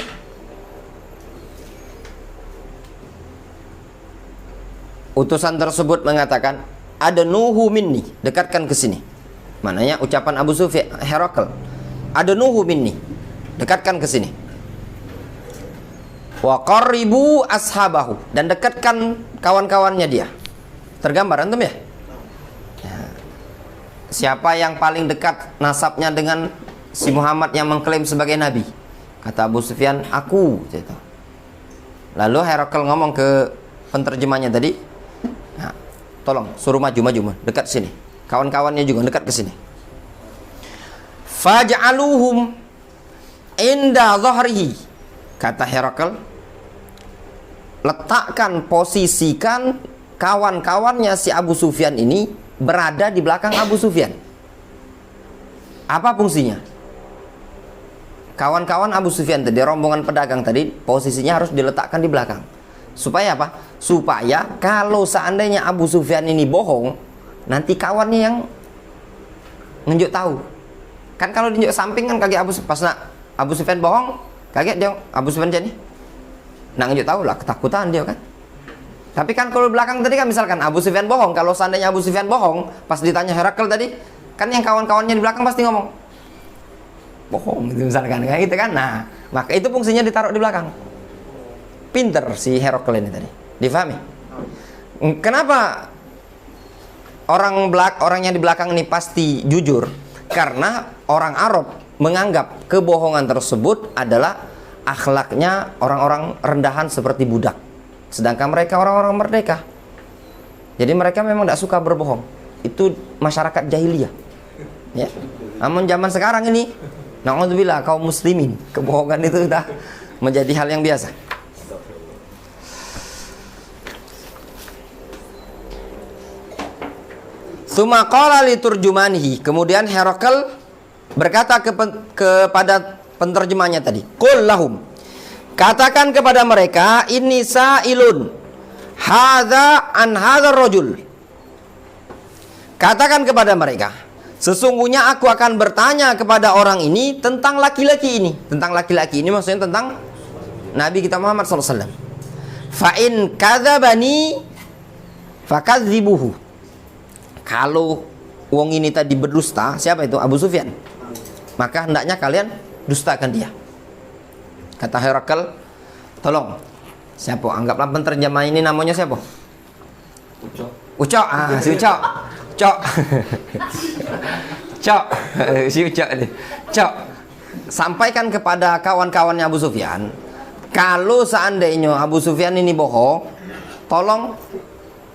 utusan tersebut mengatakan, ada nuhu minni, dekatkan ke sini. Mananya ucapan Abu Sufyan, Herakles, ada nuhu minni, dekatkan ke sini. Wa qarribu ashabahu, dan dekatkan kawan-kawannya dia. Tergambar antum ya? siapa yang paling dekat nasabnya dengan si Muhammad yang mengklaim sebagai nabi? Kata Abu Sufyan, aku. Lalu Herakl ngomong ke penterjemahnya tadi, nah, tolong suruh maju, dekat sini. Kawan-kawannya juga dekat ke sini. Faj'aluhum inda dhahrihi. Kata Herakl, letakkan, posisikan kawan-kawannya si Abu Sufyan ini berada di belakang Abu Sufyan. Apa fungsinya? Kawan-kawan Abu Sufyan tadi, rombongan pedagang tadi, posisinya harus diletakkan di belakang. Supaya apa? Supaya kalau seandainya Abu Sufyan ini bohong, nanti kawannya yang nunjuk tahu. Kan kalau diunjuk samping kan kaget Abu Sufyan bohong, kaget dia Abu Sufyan jadi. Nah nunjuk tahu lah, ketakutan dia kan. Tapi kan kalau belakang tadi kan misalkan Abu Sufyan bohong, kalau seandainya Abu Sufyan bohong, pas ditanya Herakl tadi, kan yang kawan-kawannya di belakang pasti ngomong bohong gitu misalkan kayak gitu kan. Nah, maka itu fungsinya ditaruh di belakang. Pinter si Herakl ini tadi. Difahami? Kenapa orang yang di belakang ini pasti jujur? Karena orang Arab menganggap kebohongan tersebut adalah akhlaknya orang-orang rendahan seperti budak. Sedangkan mereka orang-orang merdeka. Jadi mereka memang tidak suka berbohong. Itu masyarakat jahiliyah. Ya. Namun zaman sekarang ini, na'udzubillah, kaum muslimin, kebohongan itu sudah menjadi hal yang biasa. Tsumma qala li turjumanihi. Kemudian Herakl berkata kepada penterjemahnya tadi, qul lahum, katakan kepada mereka, inni sa'ilun hadza an hadzal rajul. Katakan kepada mereka, sesungguhnya aku akan bertanya kepada orang ini tentang laki-laki ini. Tentang laki-laki ini maksudnya tentang Nabi kita Muhammad SAW. Fa in kadzabani fakadzibuhu. Kalau wong ini tadi berdusta, siapa itu? Abu Sufyan. Maka hendaknya kalian dustakan dia. Kata Herakl, tolong, siapa? Anggaplah penterjemah ini namanya siapa? Ucok. Si Ucok. Cok. Cok. Si Ucok ini. Cok. Sampaikan kepada kawan-kawannya Abu Sufyan, kalau seandainya Abu Sufyan ini bohong, tolong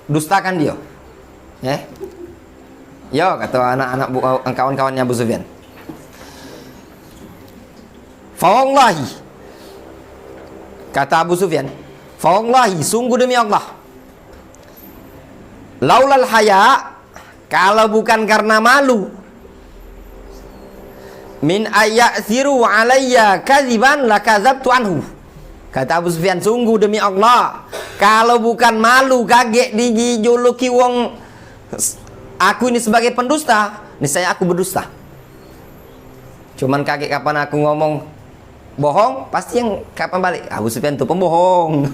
dustakan dia. Ya. Yo, kata anak-anak kawan-kawannya Abu Sufyan. Fawallahi, kata Abu Sufyan, fawallahi, sungguh demi Allah, laulal haya, kalau bukan karena malu, min ayatsiru alayya kadziban lakadzabtu anhu. Kata Abu Sufyan, sungguh demi Allah, kalau bukan malu kaget dijuluki wong aku ini sebagai pendusta, niscaya aku berdusta. Cuman kaget kapan aku ngomong bohong, pasti yang kapan balik? Abu Sufyan itu pembohong.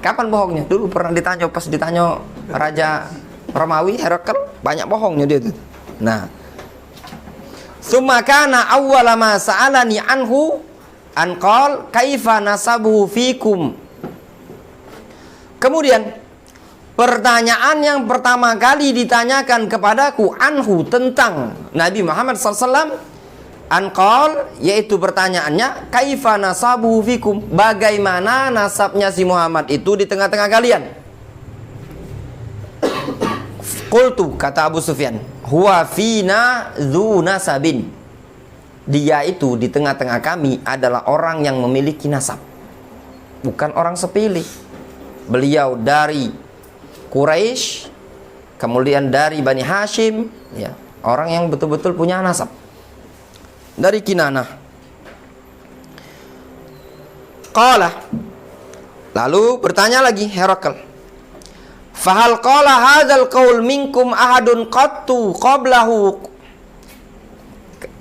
Kapan bohongnya? Dulu pernah ditanya, pas ditanya Raja Romawi Herakl, banyak bohongnya dia tuh. Nah, summa kana awwala ma sa'alani anhu an qol kaifa nasabuhu fikum. Kemudian pertanyaan yang pertama kali ditanyakan kepadaku anhu tentang Nabi Muhammad SAW, anqal, yaitu pertanyaannya kaifa nasabuhu fikum, bagaimana nasabnya si Muhammad itu di tengah-tengah kalian. Qultu, kata Abu Sufyan, huwa fina dzu nasabin, dia itu di tengah-tengah kami adalah orang yang memiliki nasab, bukan orang sepilih. Beliau dari Quraisy, kemudian dari Bani Hashim, ya, orang yang betul-betul punya nasab. Dari Kinanah. Qala, lalu bertanya lagi Herakl, fahal qala hadzal qaul minkum ahadun qattu qablahu.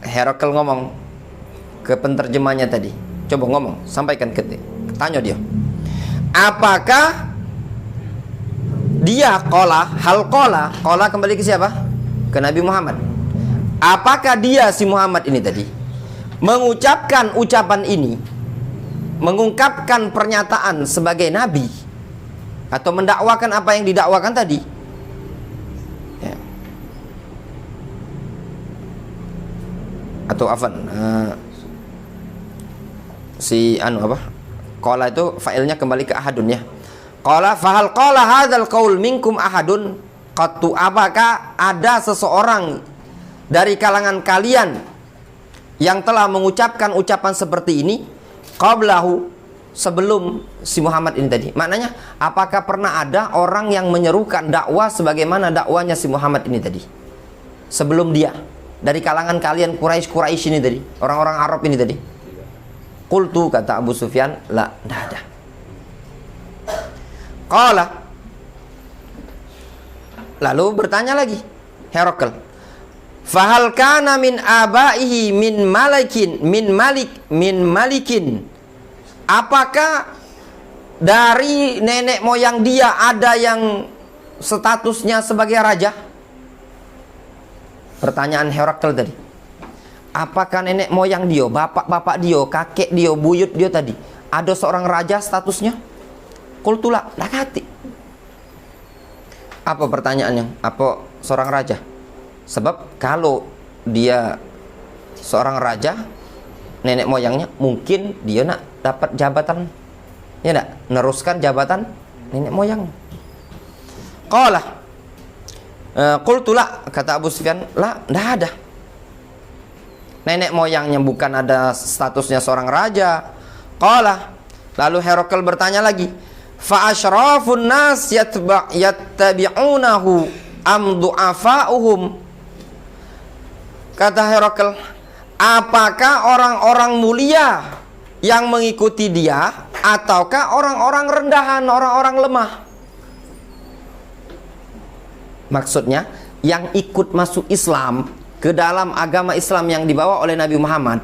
Herakl ngomong ke penterjemahnya tadi, coba ngomong, sampaikan tanya dia, apakah dia hal qala kembali ke siapa? Ke Nabi Muhammad. Apakah dia si Muhammad ini tadi mengucapkan ucapan ini, mengungkapkan pernyataan sebagai nabi, atau mendakwakan apa yang didakwakan tadi? Ya. atau afan si anu apa? Qala itu fa'ilnya kembali ke ahadun ya. Qala fahal qala hadzal qaul minkum ahadun qattu, apakah ada seseorang dari kalangan kalian yang telah mengucapkan ucapan seperti ini qablahu, sebelum si Muhammad ini tadi? Maknanya apakah pernah ada orang yang menyerukan dakwah sebagaimana dakwanya si Muhammad ini tadi sebelum dia, dari kalangan kalian Quraisy ini tadi, orang-orang Arab ini tadi? Qultu, kata Abu Sufyan, la, tidak ada. Qala, lalu bertanya lagi Herakl, fahal kana min abaihi min malikin, apakah dari nenek moyang dia ada yang statusnya sebagai raja? Pertanyaan Herakl tadi. Apakah nenek moyang dia, bapak-bapak dia, kakek dia, buyut dia tadi ada seorang raja statusnya? Kultula, dakati. Apa pertanyaannya? Apa seorang raja? Sebab kalau dia seorang raja, nenek moyangnya mungkin dia nak dapat jabatan, ya nak neruskan jabatan nenek moyang. Qala, qultula, kata Abu Sufyan, la, tidak ada. Nenek moyangnya bukan ada statusnya seorang raja. Qala, lalu Herakl bertanya lagi, fa asyrafun nas yattabi'unahu am du'afa'uhum. Kata Herakl, apakah orang-orang mulia yang mengikuti dia ataukah orang-orang rendahan, orang-orang lemah? Maksudnya yang ikut masuk Islam, ke dalam agama Islam yang dibawa oleh Nabi Muhammad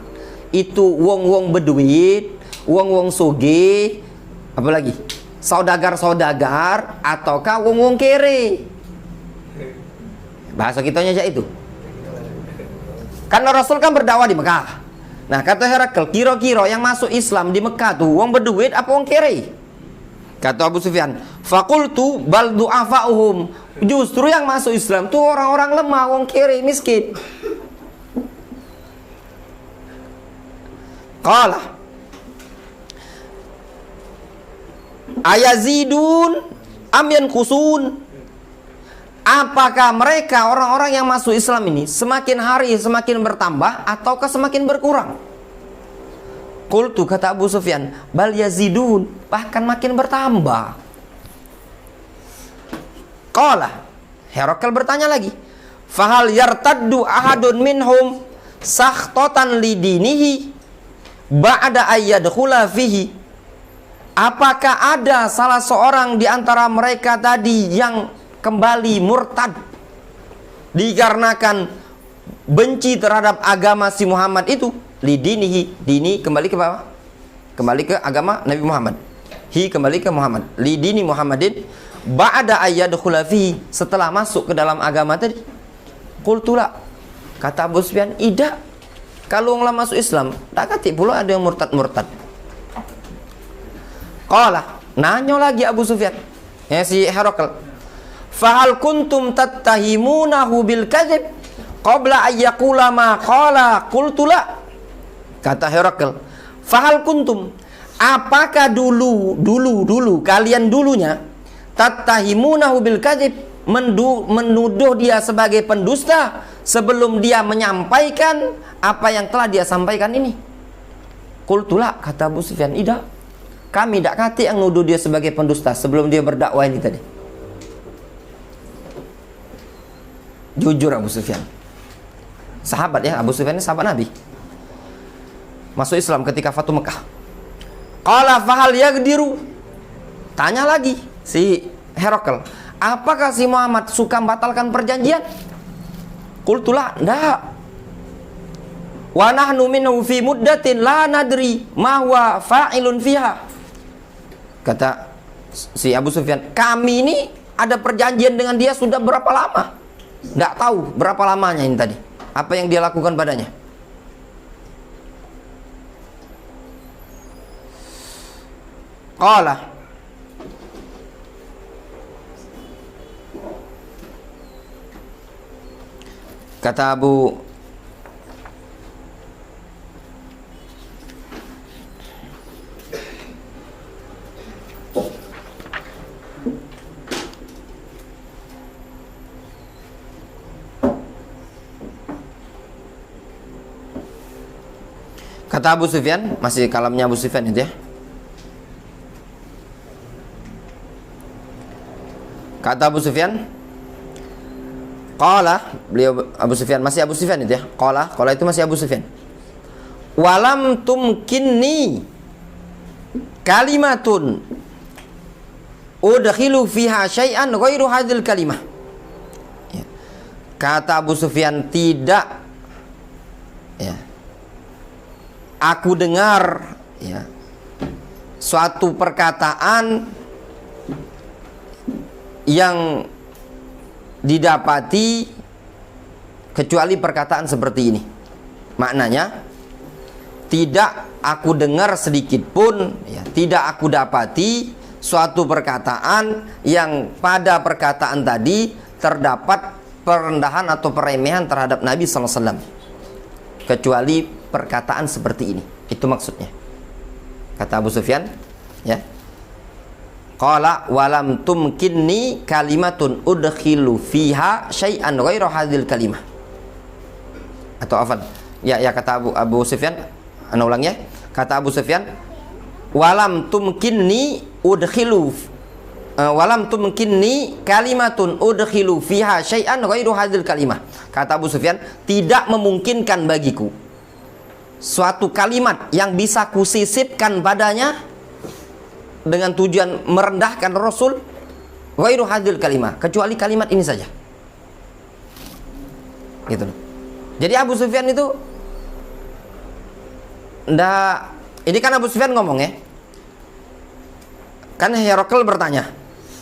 itu wong-wong beduit, wong-wong sugih, apalagi saudagar-saudagar, ataukah wong-wong kere? Bahasa kitanya aja itu. Karena Rasul kan berdakwah di Mekah. Nah, kata Herakl, kira-kira yang masuk Islam di Mekah tuh wong beduit apa wong kere? Kata Abu Sufyan, faqultu bal du'afa'uhum. Justru yang masuk Islam tuh orang-orang lemah, wong kere, miskin. Qala, ayazidun am yanqusun. Apakah mereka orang-orang yang masuk Islam ini semakin hari semakin bertambah ataukah semakin berkurang? Qultu, kata Abu Sufyan, bal yazidun, bahkan makin bertambah. Qala, Herakl bertanya lagi, fahal yartaddu ahadun minhum sakhtatan lidinihi ba'da ayyadkhula fihi. Apakah ada salah seorang di antara mereka tadi yang kembali murtad dikarenakan benci terhadap agama si Muhammad itu? Lidinihi, dini kembali ke bawah, kembali ke agama Nabi Muhammad. Hi kembali ke Muhammad. Lidini Muhammadin ba'da ayyadkhula fihi, setelah masuk ke dalam agama tadi. Qultula, kata Abu Sufyan, tidak. Kalau orang masuk Islam, tak kati pula ada yang murtad-murtad. Qala, nanya lagi Abu Sufyan, ya si Herakl, fahal kuntum tattahimunahu bil kadzib qabla ayyaqula ma qala? Qultula, kata Herakl, fahal kuntum, apakah dulu kalian dulunya tattahimunahu bil kadzib, menuduh dia sebagai pendusta sebelum dia menyampaikan apa yang telah dia sampaikan ini? Qultula, kata Abu Sufyan, tidak. Kami tidak kati yang nuduh dia sebagai pendusta sebelum dia berdakwah ini tadi. Jujur Abu Sufyan, sahabat ya, Abu Sufyan ini sahabat Nabi, masuk Islam ketika Fatu Mekah. Qala fahal yaqdiru, tanya lagi si Herakl, apakah si Muhammad suka membatalkan perjanjian? Qultulah, enggak. Wa nahnu minhu fi muddatin la nadri ma huwa fa'ilun fiha. Kata si Abu Sufyan, kami ini ada perjanjian dengan dia sudah berapa lama? Enggak tahu berapa lamanya ini tadi, apa yang dia lakukan padanya. Qala, kata Abu Kata Abu Sufyan, masih kalamnya Abu Sufyan itu ya. Kata Abu Sufyan, qala, beliau Abu Sufyan, masih Abu Sufyan itu ya. Qala itu masih Abu Sufyan. Walam tumkinni kalimatun udkhilu fiha syai'an ghairu hadhil kalimah. Ya. Kata Abu Sufyan, tidak ya, aku dengar ya suatu perkataan yang didapati kecuali perkataan seperti ini. Maknanya, tidak aku dengar sedikit pun ya, tidak aku dapati suatu perkataan yang pada perkataan tadi terdapat perendahan atau peremehan terhadap Nabi SAW, kecuali perkataan seperti ini. Itu maksudnya, kata Abu Sufyan ya. Qala walam tumkinni kalimatun udkhilu fiha syai'an ghairu hadhil kalimah. Atau afan. Ya kata Abu Sufyan, ana ulang ya. Kata Abu Sufyan, walam tumkinni kalimatun udkhilu fiha syai'an ghairu hadhil kalimah. Kata Abu Sufyan, tidak memungkinkan bagiku suatu kalimat yang bisa kusisipkan padanya dengan tujuan merendahkan Rasul ghairu hadhil kalimah, kecuali kalimat ini saja. Gitu loh. Jadi Abu Sufyan itu ini kan Abu Sufyan ngomong ya. Kan Herakl bertanya,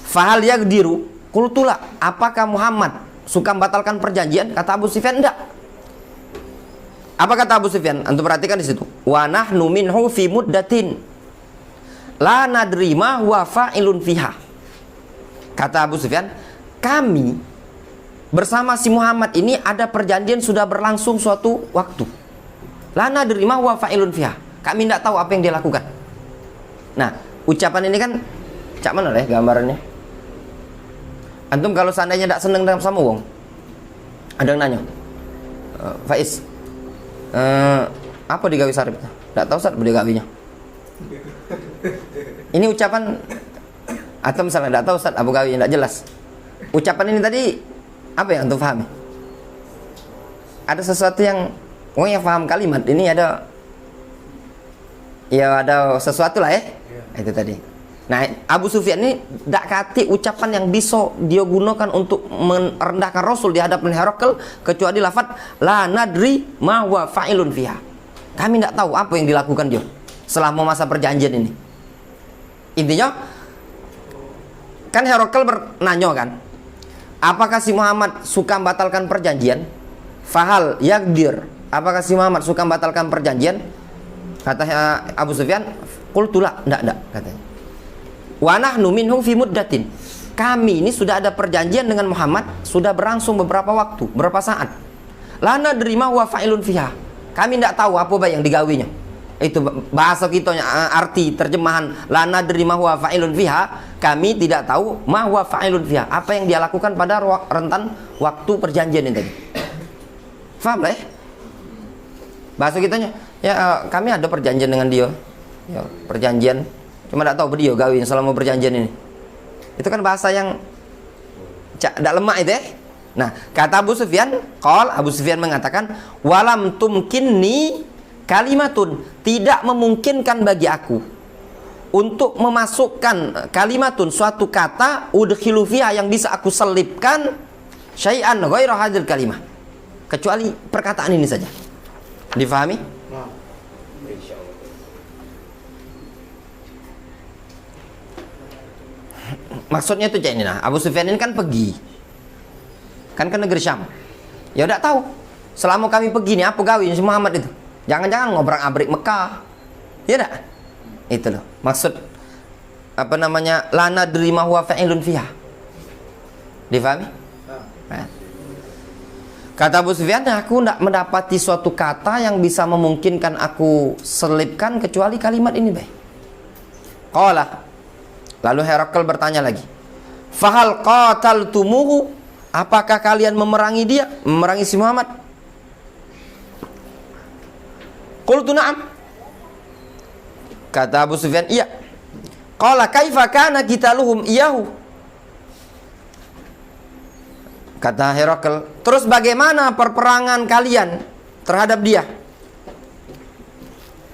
"Fahal yaqdiru?" Qultula, apakah Muhammad suka membatalkan perjanjian? Kata Abu Sufyan, enggak. Apa kata Abu Sufyan? Antum perhatikan di situ. Wa nahnu minhu fi muddatin la nadri ma huwa fa'ilun fiha. Kata Abu Sufyan, kami bersama si Muhammad ini ada perjanjian sudah berlangsung suatu waktu. La nadri ma huwa fa'ilun fiha. Kami tidak tahu apa yang dia lakukan. Nah, ucapan ini kan cak mana ya gambarannya? Antum kalau seandainya tidak senang dengan sama wong, ada yang nanya, Faiz, apa digawe sarip? Tidak tahu Ustaz digawinya. Ini ucapan, atau misalnya tidak tahu Ustaz apa gawinya, tidak jelas. Ucapan ini tadi apa yang antum pahami? Ada sesuatu yang orang yang paham kalimat ini ada sesuatu lah ya. Itu tadi. Nah, Abu Sufyan ini tidak kati ucapan yang bisa dia gunakan untuk merendahkan Rasul di hadapan Herakl, kecuali lafaz la nadri ma huwa fa'ilun fiha. Kami tidak tahu apa yang dilakukan dia selama masa perjanjian ini. Intinya kan Herakl bernanya kan, apakah si Muhammad suka membatalkan perjanjian? Fahal yaqdir, apakah si Muhammad suka membatalkan perjanjian? Kata Abu Sufyan, qultula, enggak katanya. Wa nahnu minhu fi muddatin. Kami ini sudah ada perjanjian dengan Muhammad, sudah berlangsung beberapa waktu, beberapa saat. La nadri ma huwa fa'ilun fiha. Kami tidak tahu apa yang digawinya. Itu bahasa kita, arti terjemahan la nadri ma huwa fa'ilun fiha. Kami tidak tahu ma huwa fa'ilun fiha, apa yang dia lakukan pada rentan waktu perjanjian ini tadi. Faham lah ya? Bahasa kitanya, ya kami ada perjanjian dengan dia. Ya, perjanjian, cuma tidak tahu dia gawin selama perjanjian ini. Itu kan bahasa yang tidak lemah itu ya. Nah, kata Abu Sufyan, Abu Sufyan mengatakan, walam tumkinni kalimatun, tidak memungkinkan bagi aku untuk memasukkan kalimatun, suatu kata udkhilu fiha yang bisa aku selipkan syai'an ghairu hadhil kalimah, kecuali perkataan ini saja. Difahami? Maksudnya itu cak ini, nah Abu Sufyan ini kan pergi kan ke negeri Syam. Ya udah tahu selama kami pergi nih apa gawe si Muhammad itu, jangan-jangan ngobrak-abrik Mekah, ya enggak? Itu loh maksud apa namanya la nadri ma huwa fa'ilun fiha. Difahami? Nah. Kata Abu Sufyan, aku tidak mendapati suatu kata yang bisa memungkinkan aku selipkan kecuali kalimat ini baik. Qala, lalu Herakl bertanya lagi, fahal qataltumuhu, apakah kalian memerangi dia, memerangi si Muhammad? Qultu na'am, Kata Abu Sufyan, iya. Qala kaifa kana qitaluhum iyahu? Kata Herakl, terus bagaimana perperangan kalian terhadap dia?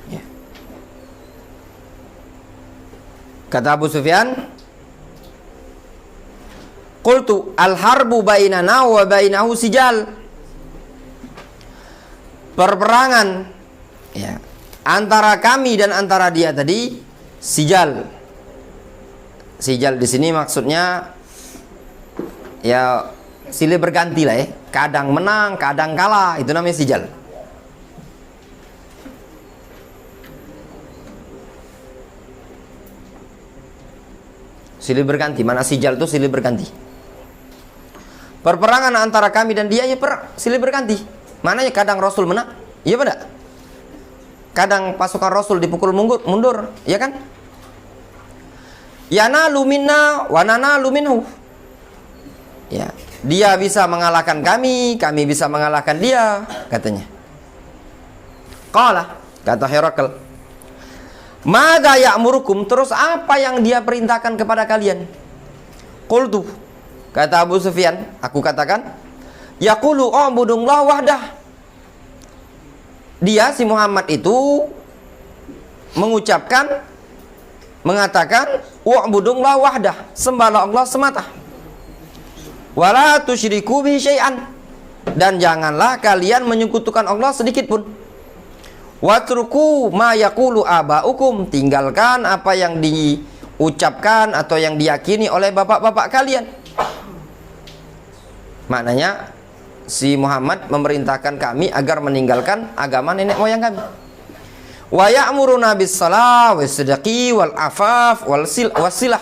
Ya. Kata Abu Sufyan, qultu al-harbu bainana wa bainahu sijal. Perperangan ya, antara kami dan antara dia tadi sijal. Sijal di sini maksudnya ya silih berganti lah ya. Kadang menang, kadang kalah, itu namanya sijal. Silih berganti, mana sijal itu silih berganti. Perperangan antara kami dan dia ya silih berganti. Mananya kadang Rasul menang, iya pada. Kadang pasukan Rasul dipukul mundur, ya kan? Yanalu minna wa nanalu minhu. Ya, dia bisa mengalahkan kami bisa mengalahkan dia, katanya. Qala, kata Herakl, madza ya'murukum, terus apa yang dia perintahkan kepada kalian? Qultu, kata Abu Sufyan, aku katakan, yaqulu ubudullah wahdah. Dia si Muhammad itu mengatakan wa'budullah wahdah, sembahlah Allah semata. Wala tusyriku bihi syai'an, dan janganlah kalian menyekutukan Allah sedikit pun. Watruku ma yaqulu aba'ukum, tinggalkan apa yang diucapkan atau yang diyakini oleh bapak-bapak kalian. Maknanya si Muhammad memerintahkan kami agar meninggalkan agama nenek moyang kami. Wa ya'muruna bis-shalah was-sadaqi wal-afaf wasilah.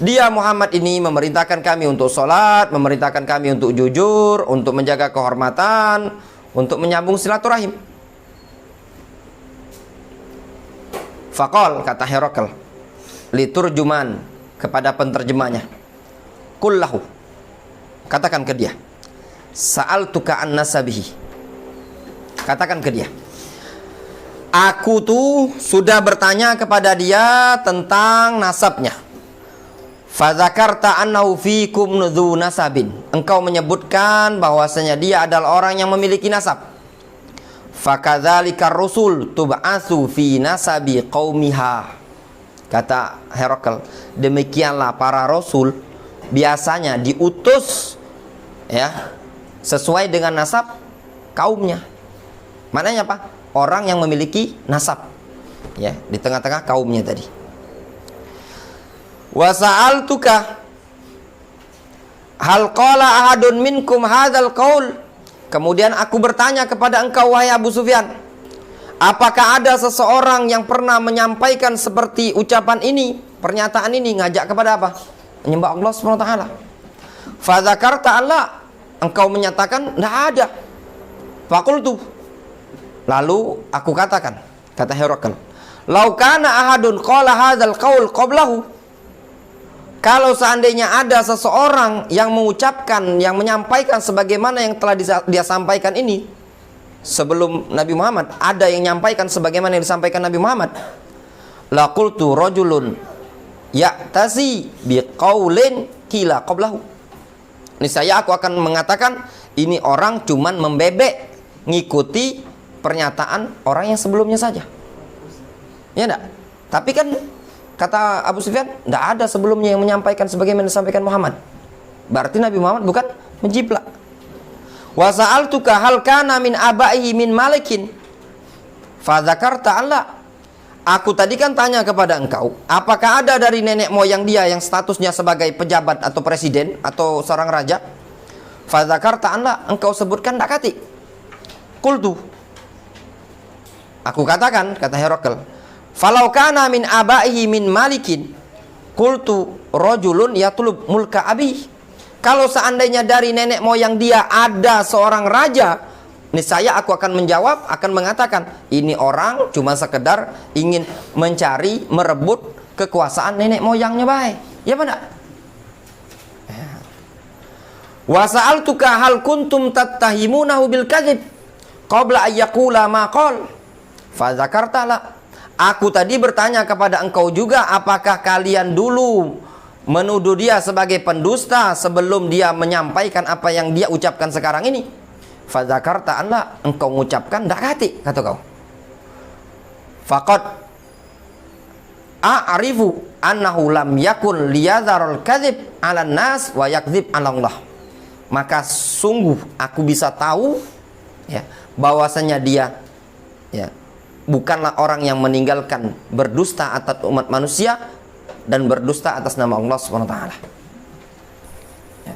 Dia Muhammad ini memerintahkan kami untuk sholat, memerintahkan kami untuk jujur, untuk menjaga kehormatan, untuk menyambung silaturahim. Faqal, kata Herakl, liturjuman, kepada penterjemahnya, kullahu, katakan ke dia, sa'altuka an nasabihi, katakan ke dia, aku tuh sudah bertanya kepada dia tentang nasabnya. Fadzakarta annahu fikum nudzu nasabin, engkau menyebutkan bahwasanya dia adalah orang yang memiliki nasab. Fakadzalika rusul tub'atsu fi nasabi qaumiha, kata Herakl, demikianlah para rasul biasanya diutus ya sesuai dengan nasab kaumnya. Maknanya apa? Orang yang memiliki nasab ya di tengah-tengah kaumnya tadi. Wa sa'altuka hal qala ahadun minkum hadzal qaul, kemudian aku bertanya kepada engkau wahai Abu Sufyan, apakah ada seseorang yang pernah menyampaikan seperti ucapan ini, pernyataan ini, ngajak kepada apa? Menyembah Allah Subhanahu wa taala. Fa dzakarta Allah, engkau menyatakan tidak ada. Faqultu, lalu aku katakan, kata Herakl, lau kana ahadun qala hadzal qaul qablahu, kalau seandainya ada seseorang yang mengucapkan, yang menyampaikan sebagaimana yang telah dia sampaikan ini sebelum Nabi Muhammad, ada yang menyampaikan sebagaimana yang disampaikan Nabi Muhammad, laqultu rajulun ya'tasi biqaulin qila qablahu, niscaya aku akan mengatakan ini orang cuman membebek, ngikuti pernyataan orang yang sebelumnya saja. Ya enggak? Tapi kan kata Abu Sufyan, tidak ada sebelumnya yang menyampaikan sebagaimana disampaikan Muhammad. Berarti Nabi Muhammad bukan menjiplak. Wa sa'altuka hal kana min abaihi min malikin fa dzakarta Allah, aku tadi kan tanya kepada engkau, apakah ada dari nenek moyang dia yang statusnya sebagai pejabat atau presiden atau seorang raja? Fa dzakarta Allah, engkau sebutkan tak kati. Qultu, aku katakan, kata Herakl, falau kana min abaihi min malikin qultu rajulun yatlub mulka abi, kalau seandainya dari nenek moyang dia ada seorang raja, niscaya aku akan menjawab, akan mengatakan ini orang cuma sekedar ingin mencari, merebut kekuasaan nenek moyangnya baik. Ya benar? Wa sa'altuka hal kuntum tattahimunahu bil kadzib qabla ayyaqula ma qala fa dzakarta la, Aku tadi bertanya kepada engkau juga, apakah kalian dulu menuduh dia sebagai pendusta sebelum dia menyampaikan apa yang dia ucapkan sekarang ini? Fadzakarta anla, engkau mengucapkan dakati, kata kau. Faqad a'rifu annahu lam yakun liyadharul kadzib 'alan nas wa yakdzib 'ala Allah. Maka sungguh aku bisa tahu ya bahwasanya dia ya bukanlah orang yang meninggalkan berdusta atas umat manusia dan berdusta atas nama Allah Subhanahu wa taala. Ya.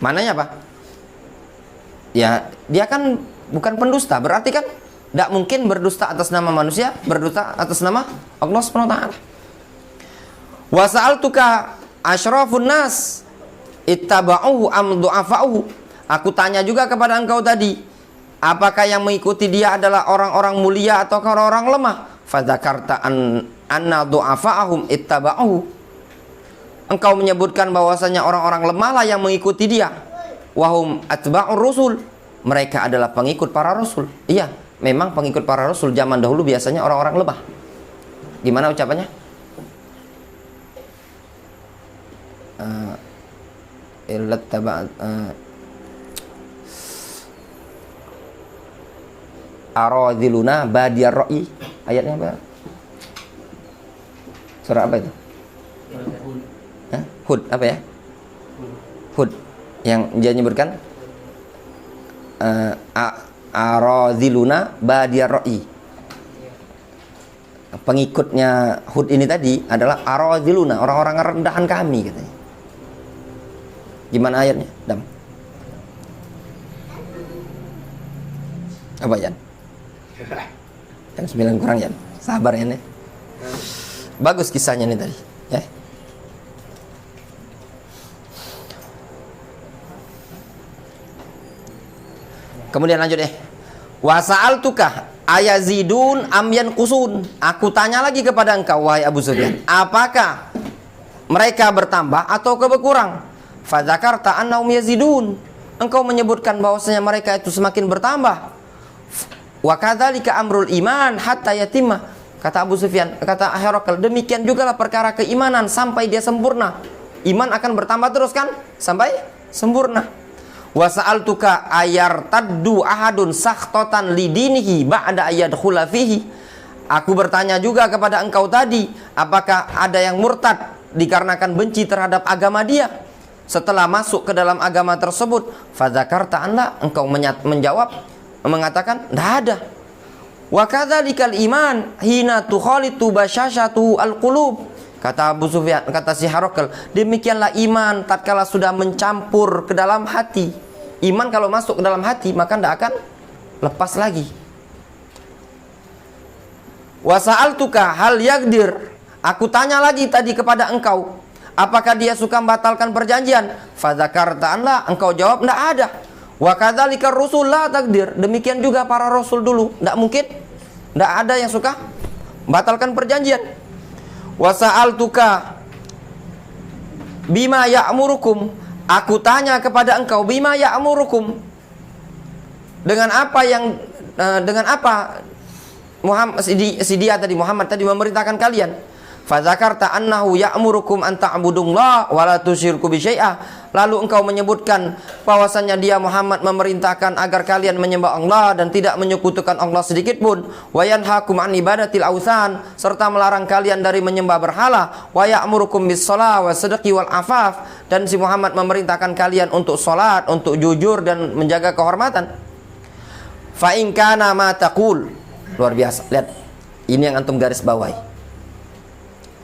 Mananya apa? Ya, dia kan bukan pendusta, berarti kan tidak mungkin berdusta atas nama manusia, berdusta atas nama Allah Subhanahu wa taala. Wa sa'altuka asyrafun nas ittaba'uhu am du'afa'uhu. Aku tanya juga kepada engkau tadi, apakah yang mengikuti dia adalah orang-orang mulia atau orang-orang lemah? Fadzakarta anna du'afa'ahum ittaba'uhu. Engkau menyebutkan bahwasanya orang-orang lemah lah yang mengikuti dia. Wahum atba'ur rusul. Mereka adalah pengikut para rasul. Iya, memang pengikut para rasul zaman dahulu biasanya orang-orang lemah. Gimana ucapannya? Aradhiluna badiyar ra'i. Ayatnya apa? Surah apa itu? Hud apa ya? Hud yang dia nyebutkan aradhiluna badiyar ra'i. Pengikutnya Hud ini tadi adalah aradhiluna, orang-orang rendahan kami katanya. Gimana ayatnya? Dam. Apa ya? Yang 9 kurang ya. Sabar ya nih. Bagus kisahnya nih tadi, ya. Kemudian lanjut deh. Wa sa'altuka ayazidun am yanqusun. Aku tanya lagi kepada engkau wahai Abu Sufyan, apakah mereka bertambah atau berkurang? Fadzakarta annahum yazidun. Engkau menyebutkan bahwasanya mereka itu semakin bertambah. Wa kadzalika amrul iman hatta yatimma. Kata Abu Sufyan, kata Herakl, demikian juga lah perkara keimanan sampai dia sempurna. Iman akan bertambah terus kan sampai sempurna. Wa sa'altuka ayartaddu ahadun sakhtatan lidinihi ba'da ayadkhula fihi. Aku bertanya juga kepada engkau tadi, apakah ada yang murtad dikarenakan benci terhadap agama dia setelah masuk ke dalam agama tersebut? Fadzakarta anla, engkau menjawab mengatakan tidak ada. Wa kadzalikal iman hina tukhalitu basyashatu alqulub. Kata Abu Sufyan, kata si Herakl, demikianlah iman tatkala sudah mencampur ke dalam hati. Iman kalau masuk ke dalam hati maka tidak akan lepas lagi. Wa sa'altuka hal yaqdir. Aku tanya lagi tadi kepada engkau, apakah dia suka membatalkan perjanjian? Fadzakarta anla, engkau jawab tidak ada. Wa kadzalika rusul la takdir. Demikian juga para rasul dulu, tidak mungkin, tidak ada yang suka membatalkan perjanjian. Wa sa'altuka bima ya'murukum. Aku tanya kepada engkau, bima ya'murukum, dengan apa yang Muhammad tadi memerintahkan kalian. Fadzakarta annahu ya'murukum an ta'budullaha wa la tusyriku bi syai'a. Lalu engkau menyebutkan bahwasannya dia Muhammad memerintahkan agar kalian menyembah Allah dan tidak menyekutukan Allah sedikit pun. Wa yanhaakum an ibadatil authan, serta melarang kalian dari menyembah berhala. Wa ya'murukum bis shalah wa sadaqi wal afaf, dan si Muhammad memerintahkan kalian untuk salat, untuk jujur dan menjaga kehormatan. Fa in kana ma taqul. Luar biasa. Lihat. Ini yang antum garis bawahi.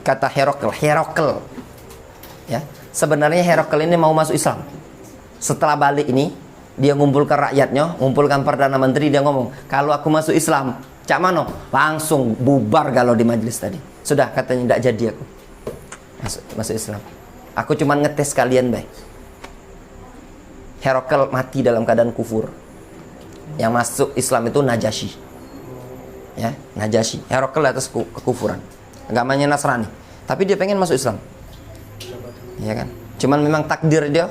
Kata Herakl, ya, sebenarnya Herakl ini mau masuk Islam. Setelah balik ini, dia ngumpulkan rakyatnya, ngumpulkan perdana menteri, dia ngomong, kalau aku masuk Islam, cak mano, langsung bubar galau di majelis tadi. Sudah, katanya tidak jadi aku masuk Islam. Aku cuma ngetes kalian baik. Herakl mati dalam keadaan kufur. Yang masuk Islam itu Najasyi, ya, Najasyi. Herakl atas kekufuran. Agamanya Nasrani, tapi dia pengen masuk Islam, ya kan? Cuman memang takdir dia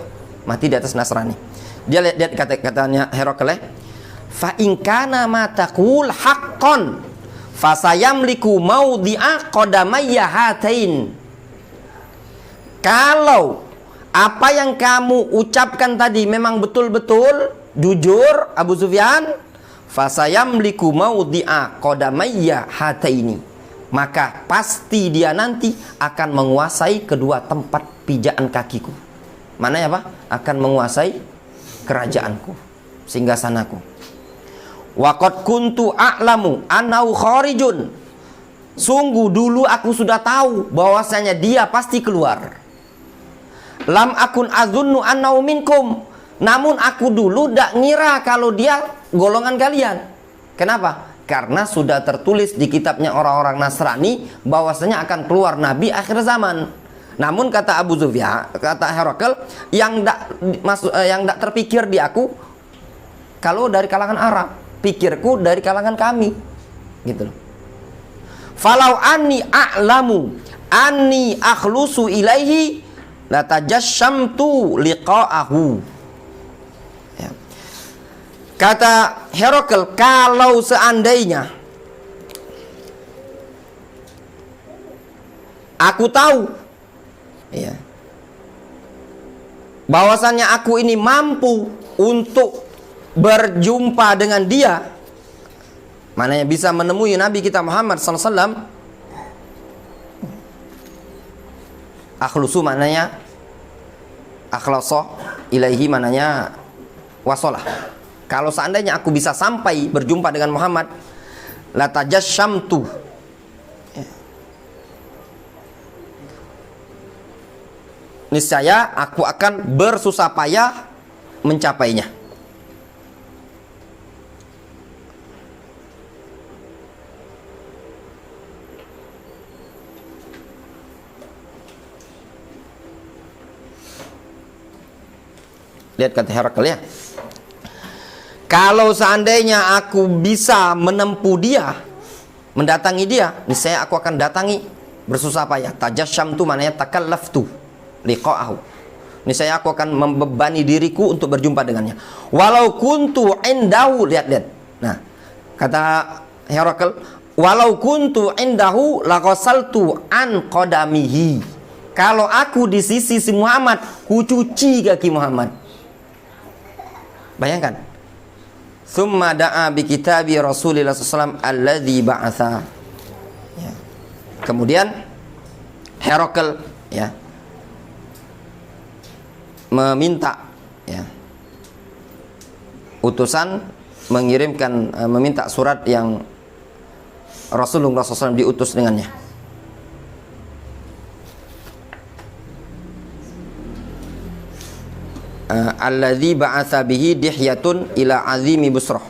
mati di atas Nasrani. Dia lihat katanya Herakl, fa in kana ma taqul haqqan fasayamliku maudhi'a qadamayya hatain. Kalau apa yang kamu ucapkan tadi memang betul-betul jujur Abu Sufyan, fasayamliku maudhi'a qadamayya hataini, maka pasti dia nanti akan menguasai kedua tempat pijakan kakiku. Mana apa? Akan menguasai kerajaanku, singgasanaku. Waqad kuntu a'lamu annahu kharijun. Sungguh dulu aku sudah tahu bahwasanya dia pasti keluar. Lam akun azunnu annahu minkum. Namun aku dulu tidak ngira kalau dia golongan kalian. Kenapa? Karena sudah tertulis di kitabnya orang-orang Nasrani bahwasanya akan keluar nabi akhir zaman. Namun kata Abu Sufyan, kata Herakl, yang tidak terpikir di aku kalau dari kalangan Arab, pikirku dari kalangan kami. Gitu loh. Falau anni a'lamu anni akhlusu ilaihi latajassamtu liqa'ahu. Ya. Kata Herakl, kalau seandainya aku tahu, ya, bahwasannya aku ini mampu untuk berjumpa dengan dia, mananya bisa menemui Nabi kita Muhammad SAW. Akhlusu mananya akhlasa, ilaihi mananya wasolah. Kalau seandainya aku bisa sampai berjumpa dengan Muhammad, latajassamtu, niscaya aku akan bersusah payah mencapainya. Lihat kata Herakl ya. Kalau seandainya aku bisa menempuh dia, mendatangi dia, niscaya aku akan datangi bersusah payah. Tajasyamtu mananya takallaftu liqa'ahu. Niscaya aku akan membebani diriku untuk berjumpa dengannya. Walau kuntu indahu, lihat. Nah, kata Herakl, walau kuntu indahu laqasaltu an qadamihi. Kalau aku di sisi si Muhammad, ku cuci kaki Muhammad. Bayangkan. Tsumma da'a bi kitabi Rasulillah sallallahu alaihi wasallam alladzi ba'atha. Ya. Kemudian Herakl ya meminta ya utusan mengirimkan meminta surat yang Rasulullah SAW diutus dengannya. Alladzi ba'atsa bihi dihyatun ila azimi busrah.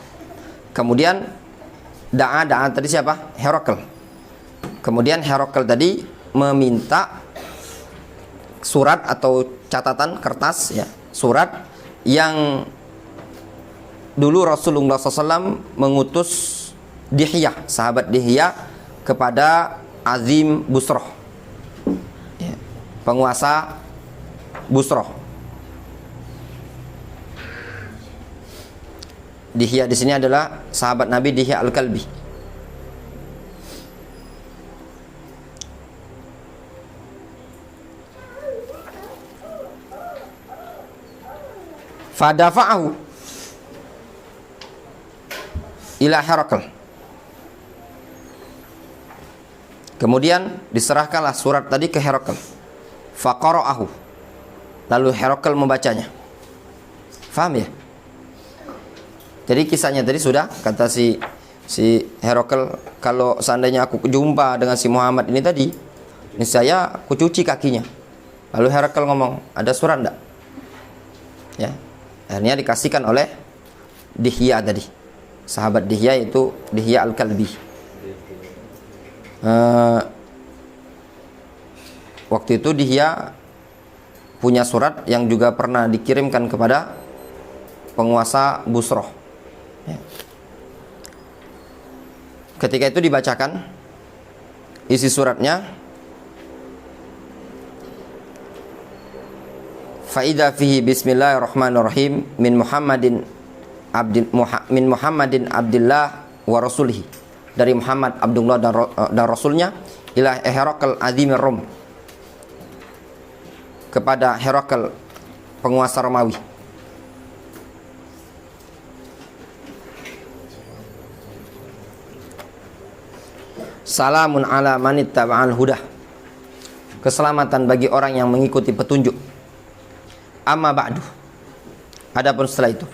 Kemudian da'a tadi siapa? Herakl. Kemudian Herakl tadi meminta surat atau catatan kertas ya, surat yang dulu Rasulullah SAW mengutus Dihyah, sahabat Dihyah, kepada Azim Busrah ya, penguasa Busrah. Dihyah di sini adalah sahabat Nabi Dihyah Al-Kalbi. Fadafa'ahu ila Herakl. Kemudian diserahkanlah surat tadi ke Herakl. Faqara'ahu. Lalu Herakl membacanya. Faham ya? Jadi kisahnya tadi sudah kata si Herakl, kalau seandainya aku jumpa dengan si Muhammad ini tadi, niscaya aku cuci kakinya. Lalu Herakl ngomong, ada surat enggak? Ya. Akhirnya dikasihkan oleh Dihyah tadi. Sahabat Dihyah itu Dihyah Al-Kalbi. Waktu itu Dihyah punya surat yang juga pernah dikirimkan kepada penguasa Busrah. Ya. Ketika itu dibacakan isi suratnya, faida fihi bismillahirrahmanirrahim min Muhammadin min Muhammadin Abdillah wa Rasulihi, dari Muhammad Abdullah dan Rasulnya, ila Herakl azimir Rom, kepada Herakl penguasa Romawi. Salamun ala manittaba'al huda, keselamatan bagi orang yang mengikuti petunjuk. Amma ba'du, adapun setelah itu,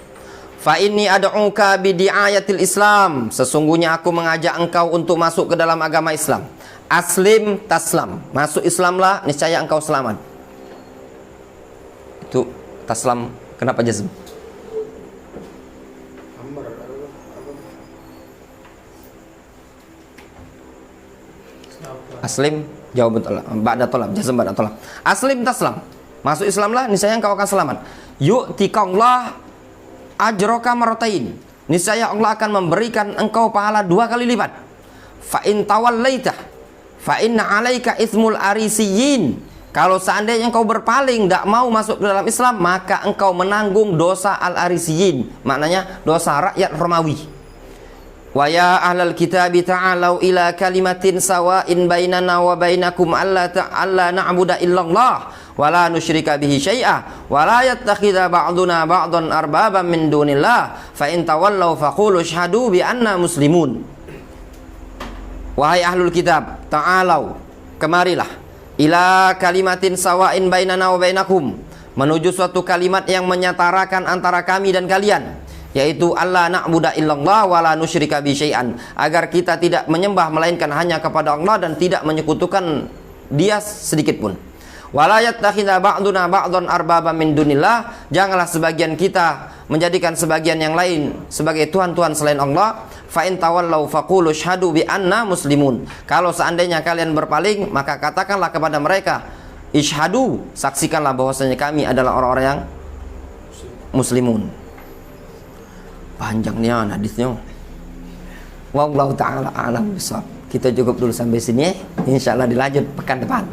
fa inni ad'uka bi di'ayatil Islam, sesungguhnya aku mengajak engkau untuk masuk ke dalam agama Islam. Aslim taslam, masuk Islamlah niscaya engkau selamat. Itu taslam, kenapa jazm? Aslim jawab ba'da talab, jazm ba'da talab. Aslim taslam, masuk Islamlah niscaya engkau akan selamat. Yu'tikallah ajroka maratain, niscaya Allah akan memberikan engkau pahala 2 kali lipat. Fa in tawallaita fa inna 'alaika itsmul arisiyin, kalau seandainya engkau berpaling tidak mau masuk ke dalam Islam, maka engkau menanggung dosa al-arisiyin, maknanya dosa rakyat Romawi. Wa ya ahlal kitabi ta'alau ila kalimatin sawa'in bainana wa bainakum alla na'budu illallah wa la nusyrika bihi syai'a wa la yattakhidha ba'duna ba'dan arbaban min dunillah fa in tawallaw faqulu asyhadu bi anna muslimun. Wahai ahlul kitab, ta'alau, kemarilah, ila kalimatin sawa'in bainana wa bainakum, menuju suatu kalimat yang menyetarakan antara kami dan kalian, yaitu alla na'budu illallah wa la nusyrika bi syai'an, agar kita tidak menyembah melainkan hanya kepada Allah dan tidak menyekutukan Dia sedikit pun. Wala yattakhidha ba'duna ba'dhan arbaban min dunillah, janganlah sebagian kita menjadikan sebagian yang lain sebagai tuhan-tuhan selain Allah. Fa in tawallaw faqulu asyhadu bi anna muslimun, kalau seandainya kalian berpaling maka katakanlah kepada mereka, isyhadu, saksikanlah bahwasanya kami adalah orang-orang yang muslimun. Panjangnya hadisnya. Wallahu taala a'lam bishawab. Kita cukup dulu sampai sini. Insyaallah dilanjut pekan depan.